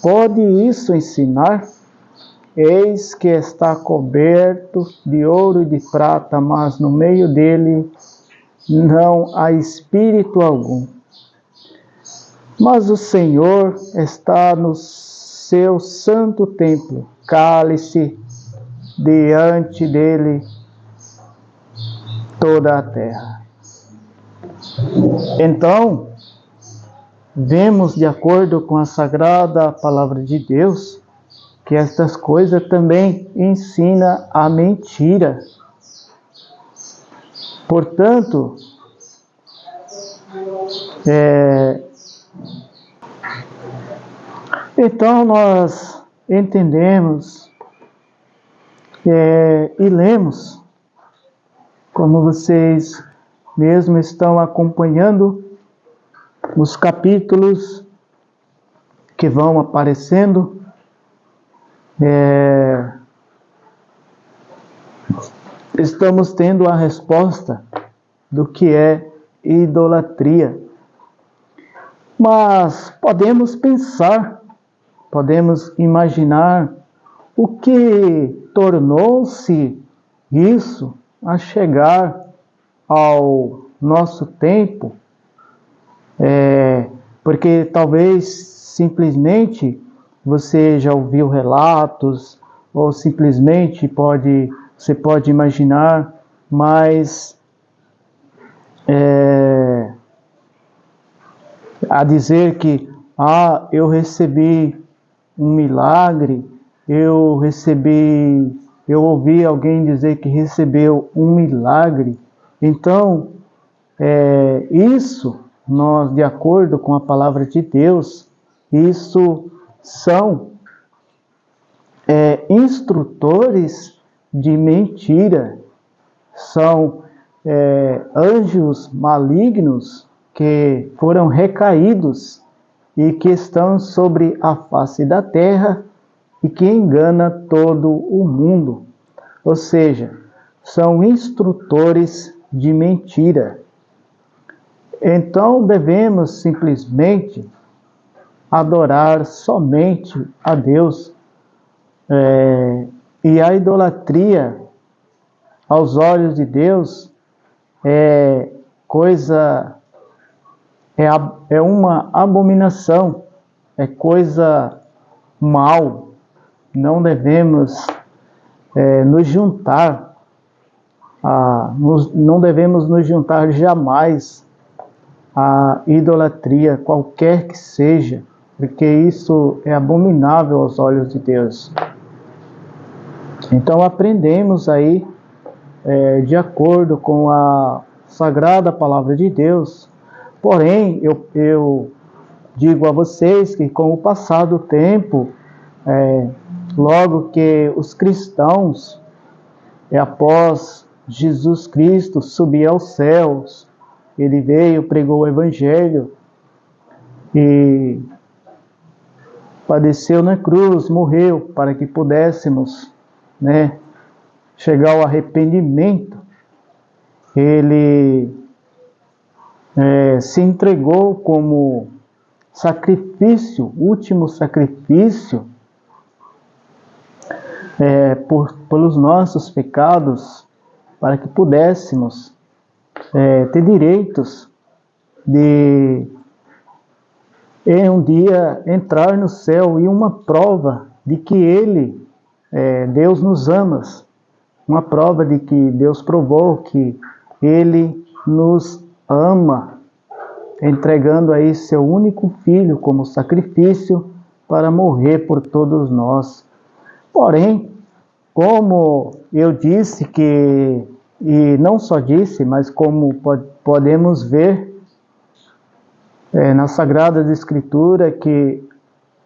Pode isso ensinar? Eis que está coberto de ouro e de prata, mas no meio dele não há espírito algum. Mas o Senhor está no seu santo templo, cale-se diante dele toda a terra. Então, vemos, de acordo com a sagrada palavra de Deus, que estas coisas também ensinam a mentira. Portanto, então nós entendemos e lemos, como vocês mesmo estão acompanhando, os capítulos que vão aparecendo, estamos tendo a resposta do que é idolatria. Mas podemos pensar, podemos imaginar o que tornou-se isso a chegar ao nosso tempo, porque talvez simplesmente você já ouviu relatos, ou simplesmente você pode imaginar, mas a dizer que eu recebi um milagre, eu ouvi alguém dizer que recebeu um milagre. Então, isso, nós, de acordo com a palavra de Deus, isso são instrutores de mentira, são anjos malignos que foram recaídos e que estão sobre a face da terra e que engana todo o mundo. Ou seja, são instrutores de mentira. Então devemos simplesmente adorar somente a Deus. E a idolatria, aos olhos de Deus, é uma abominação, é coisa mal. Não devemos nos juntar, não devemos nos juntar jamais à idolatria, qualquer que seja, porque isso é abominável aos olhos de Deus. Então aprendemos aí, de acordo com a sagrada palavra de Deus. Porém, eu digo a vocês que com o passar do tempo, logo que os cristãos, após Jesus Cristo subir aos céus, ele veio, pregou o Evangelho e padeceu na cruz, morreu para que pudéssemos, chegar ao arrependimento. Ele se entregou como sacrifício, último sacrifício, pelos nossos pecados, para que pudéssemos ter direitos de um dia entrar no céu, e uma prova de que Deus nos ama, uma prova de que Deus provou que Ele nos ama, entregando aí seu único filho como sacrifício para morrer por todos nós. Porém, como eu disse e não só disse, mas como podemos ver nas Sagradas Escrituras, que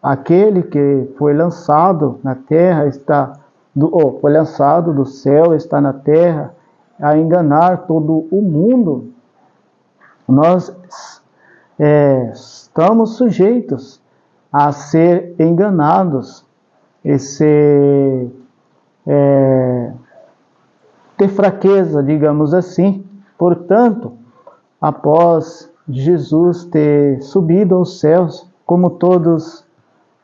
aquele que foi lançado na terra foi lançado do céu, está na terra, a enganar todo o mundo. Nós estamos sujeitos a ser enganados e ter fraqueza, digamos assim. Portanto, após Jesus ter subido aos céus, como todos,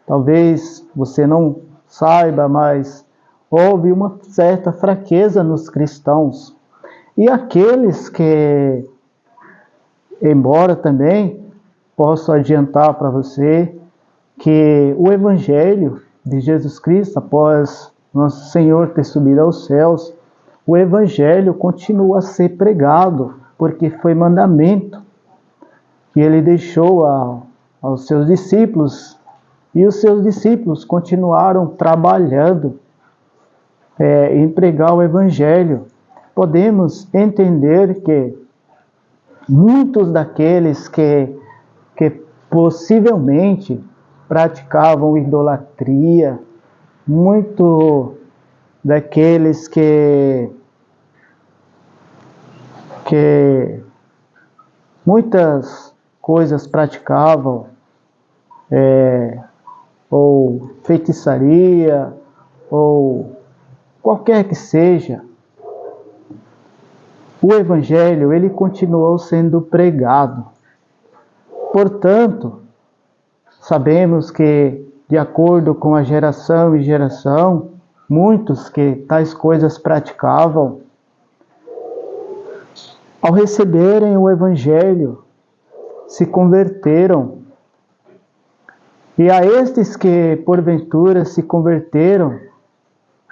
talvez você não saiba, mas houve uma certa fraqueza nos cristãos. E aqueles que, embora também posso adiantar para você que o Evangelho de Jesus Cristo, após nosso Senhor ter subido aos céus, o Evangelho continua a ser pregado, porque foi mandamento que ele deixou aos seus discípulos, e os seus discípulos continuaram trabalhando em pregar o Evangelho. Podemos entender que muitos daqueles que possivelmente praticavam idolatria, muito daqueles que muitas coisas praticavam, ou feitiçaria, ou qualquer que seja, o Evangelho, ele continuou sendo pregado. Portanto, sabemos que, de acordo com a geração e geração, muitos que tais coisas praticavam, ao receberem o Evangelho, se converteram. E a estes que, porventura, se converteram,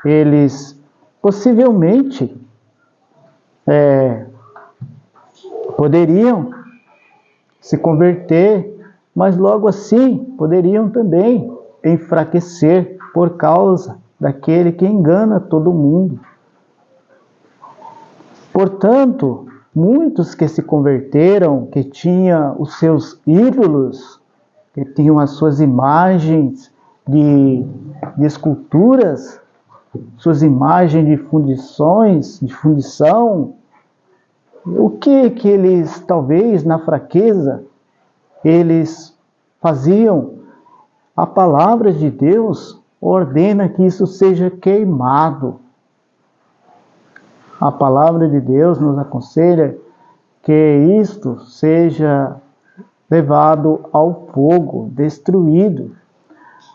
eles possivelmente poderiam se converter, mas logo assim poderiam também enfraquecer por causa daquele que engana todo mundo. Portanto, muitos que se converteram, que tinham os seus ídolos, que tinham as suas imagens de esculturas, suas imagens de fundição, o que eles, talvez na fraqueza, eles faziam? A palavra de Deus ordena que isso seja queimado. A palavra de Deus nos aconselha que isto seja levado ao fogo, destruído.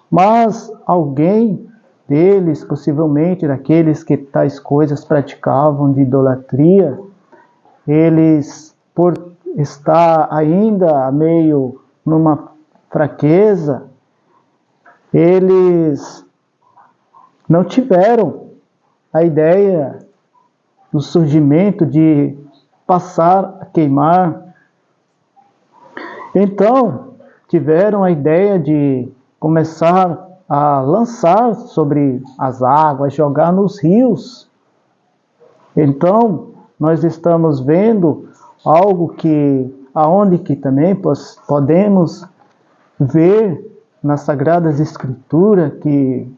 Mas alguém deles, possivelmente daqueles que tais coisas praticavam de idolatria, eles, por estar ainda meio numa fraqueza, eles não tiveram a ideia do surgimento de passar a queimar. Então, tiveram a ideia de começar a lançar sobre as águas, jogar nos rios. Então, nós estamos vendo algo aonde que também podemos ver nas Sagradas Escrituras que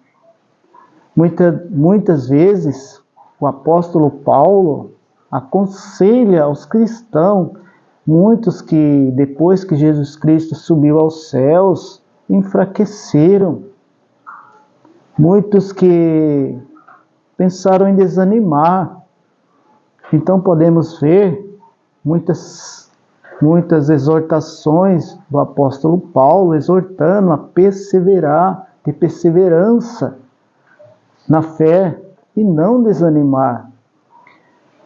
muitas vezes o apóstolo Paulo aconselha aos cristãos, muitos que depois que Jesus Cristo subiu aos céus, enfraqueceram. Muitos que pensaram em desanimar. Então podemos ver muitas exortações do apóstolo Paulo exortando a perseverar, ter perseverança na fé e não desanimar.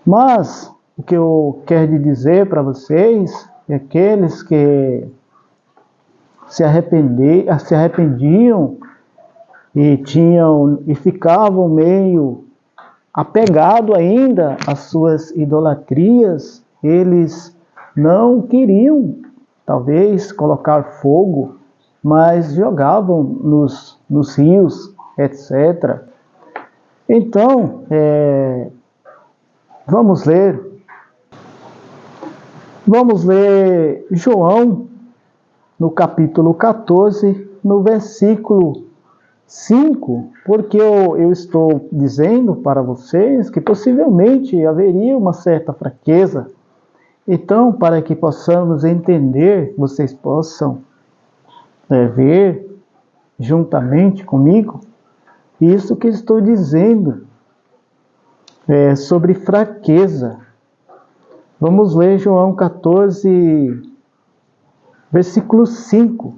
Mas o que eu quero dizer para vocês é aqueles que se arrependiam e ficavam meio apegados ainda às suas idolatrias, eles não queriam, talvez, colocar fogo, mas jogavam nos rios, etc. Então, vamos ler João, no capítulo 14, no versículo 5, porque eu estou dizendo para vocês que possivelmente haveria uma certa fraqueza. Então, para que possamos entender, vocês possam ver juntamente comigo isso que estou dizendo sobre fraqueza. Vamos ler João 14, versículo 5.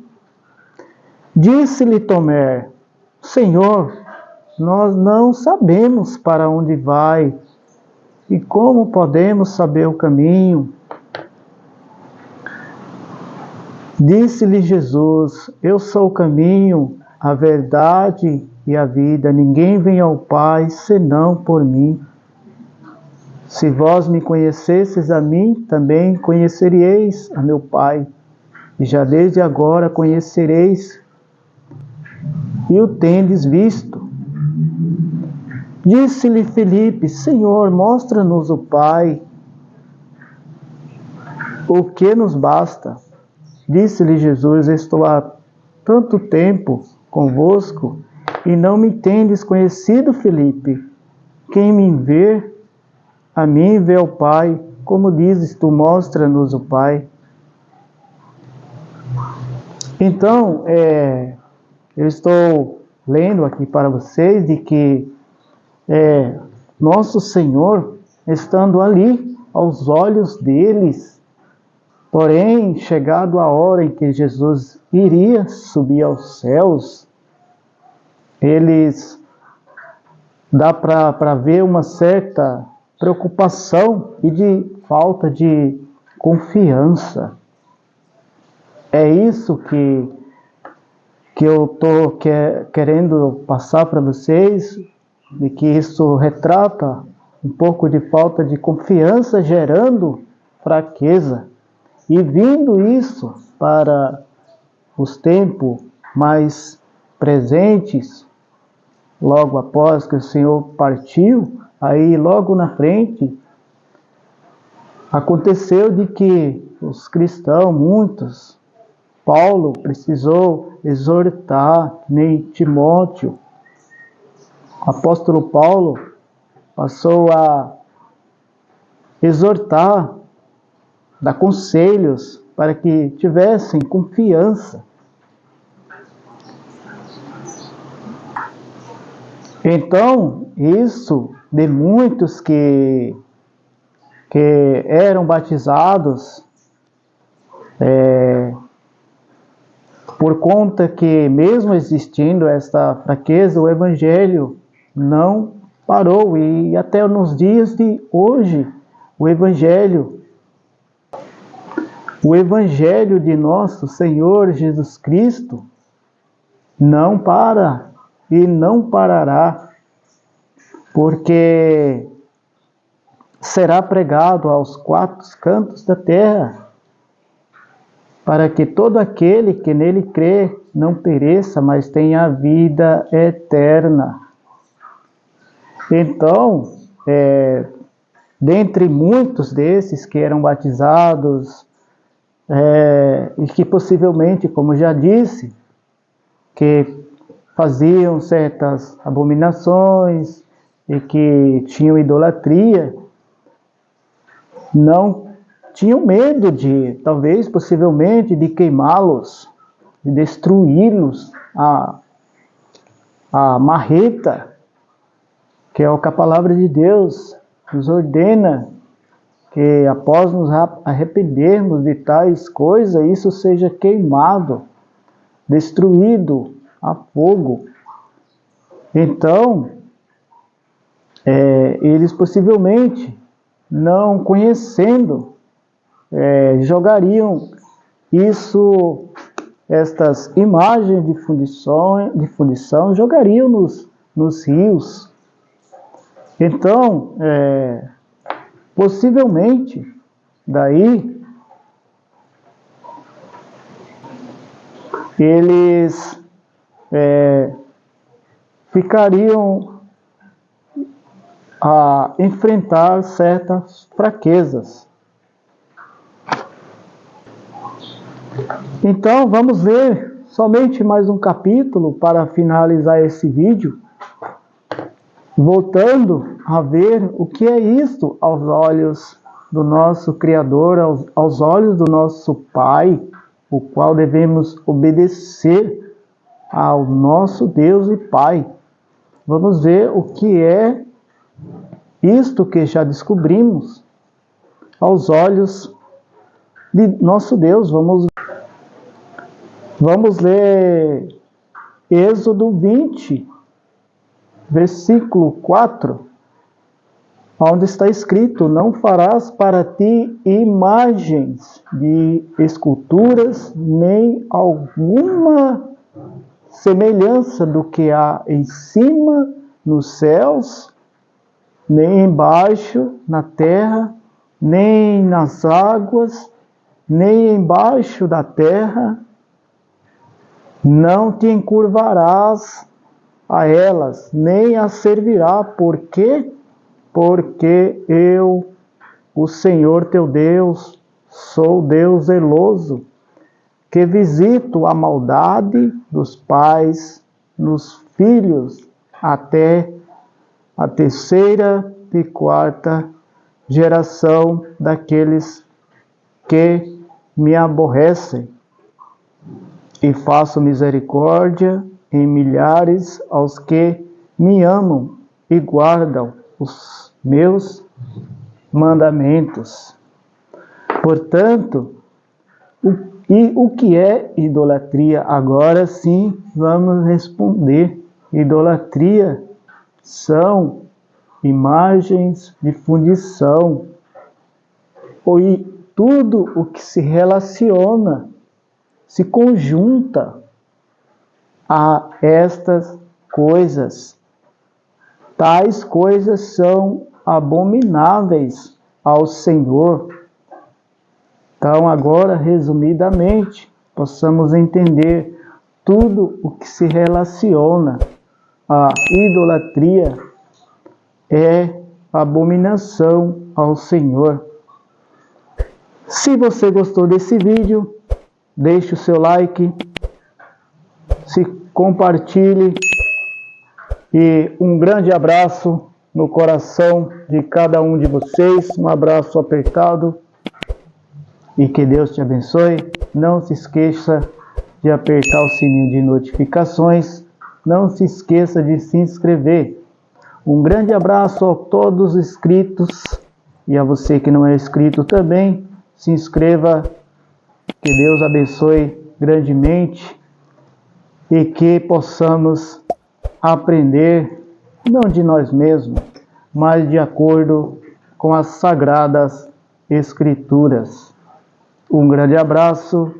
Disse-lhe Tomé: Senhor, nós não sabemos para onde vai e como podemos saber o caminho. Disse-lhe Jesus: Eu sou o caminho, a verdade e a vida. Ninguém vem ao Pai senão por mim. Se vós me conhecesseis a mim, também conheceríeis a meu Pai. E já desde agora conhecereis e o tendes visto. Disse-lhe Filipe: Senhor, mostra-nos o Pai, o que nos basta. Disse-lhe Jesus: Estou há tanto tempo convosco e não me tendes conhecido, Filipe. Quem me vê, a mim vê o Pai. Como dizes tu, mostra-nos o Pai. Então, eu estou lendo aqui para vocês de que nosso Senhor, estando ali aos olhos deles, porém, chegado a hora em que Jesus iria subir aos céus, dá para ver uma certa preocupação e de falta de confiança. É isso que eu estou querendo passar para vocês, de que isso retrata um pouco de falta de confiança, gerando fraqueza. E vindo isso para os tempos mais presentes, logo após que o Senhor partiu, aí logo na frente, aconteceu de que os cristãos, muitos, Paulo precisou exortar, nem Timóteo. O apóstolo Paulo passou a exortar, dar conselhos para que tivessem confiança. Então, isso de muitos que eram batizados, por conta que mesmo existindo esta fraqueza, o Evangelho não parou. E até nos dias de hoje, o Evangelho de nosso Senhor Jesus Cristo não para e não parará, porque será pregado aos quatro cantos da terra, para que todo aquele que nele crê não pereça, mas tenha a vida eterna. Então, dentre muitos desses que eram batizados, e que possivelmente, como já disse, que faziam certas abominações e que tinham idolatria, não tinham medo de, talvez, possivelmente, de queimá-los, de destruí-los a marreta, que é o que a palavra de Deus nos ordena, que após nos arrependermos de tais coisas, isso seja queimado, destruído a fogo. Então, eles possivelmente, não conhecendo, jogariam estas imagens de fundição, jogariam nos rios. Então, possivelmente, daí, eles ficariam a enfrentar certas fraquezas. Então, vamos ler somente mais um capítulo para finalizar esse vídeo, voltando a ver o que é isto aos olhos do nosso Criador, aos olhos do nosso Pai, o qual devemos obedecer ao nosso Deus e Pai. Vamos ver o que é isto que já descobrimos aos olhos de nosso Deus. Vamos ler Êxodo 20, versículo 4, onde está escrito: não farás para ti imagens de esculturas, nem alguma semelhança do que há em cima nos céus, nem embaixo na terra, nem nas águas, nem embaixo da terra. Não te encurvarás a elas, nem as servirá. Por quê? Porque eu, o Senhor teu Deus, sou Deus zeloso, que visito a maldade dos pais nos filhos até a terceira e quarta geração daqueles que me aborrecem. E faço misericórdia em milhares aos que me amam e guardam os meus mandamentos. Portanto, o que é idolatria? Agora sim vamos responder. Idolatria são imagens de fundição, ou tudo o que se relaciona, se conjunta a estas coisas. Tais coisas são abomináveis ao Senhor. Então, agora, resumidamente, possamos entender tudo o que se relaciona à idolatria é abominação ao Senhor. Se você gostou desse vídeo, deixe o seu like, se compartilhe, e um grande abraço no coração de cada um de vocês, um abraço apertado, e que Deus te abençoe. Não se esqueça de apertar o sininho de notificações, não se esqueça de se inscrever. Um grande abraço a todos os inscritos, e a você que não é inscrito também, se inscreva. Que Deus abençoe grandemente e que possamos aprender, não de nós mesmos, mas de acordo com as Sagradas Escrituras. Um grande abraço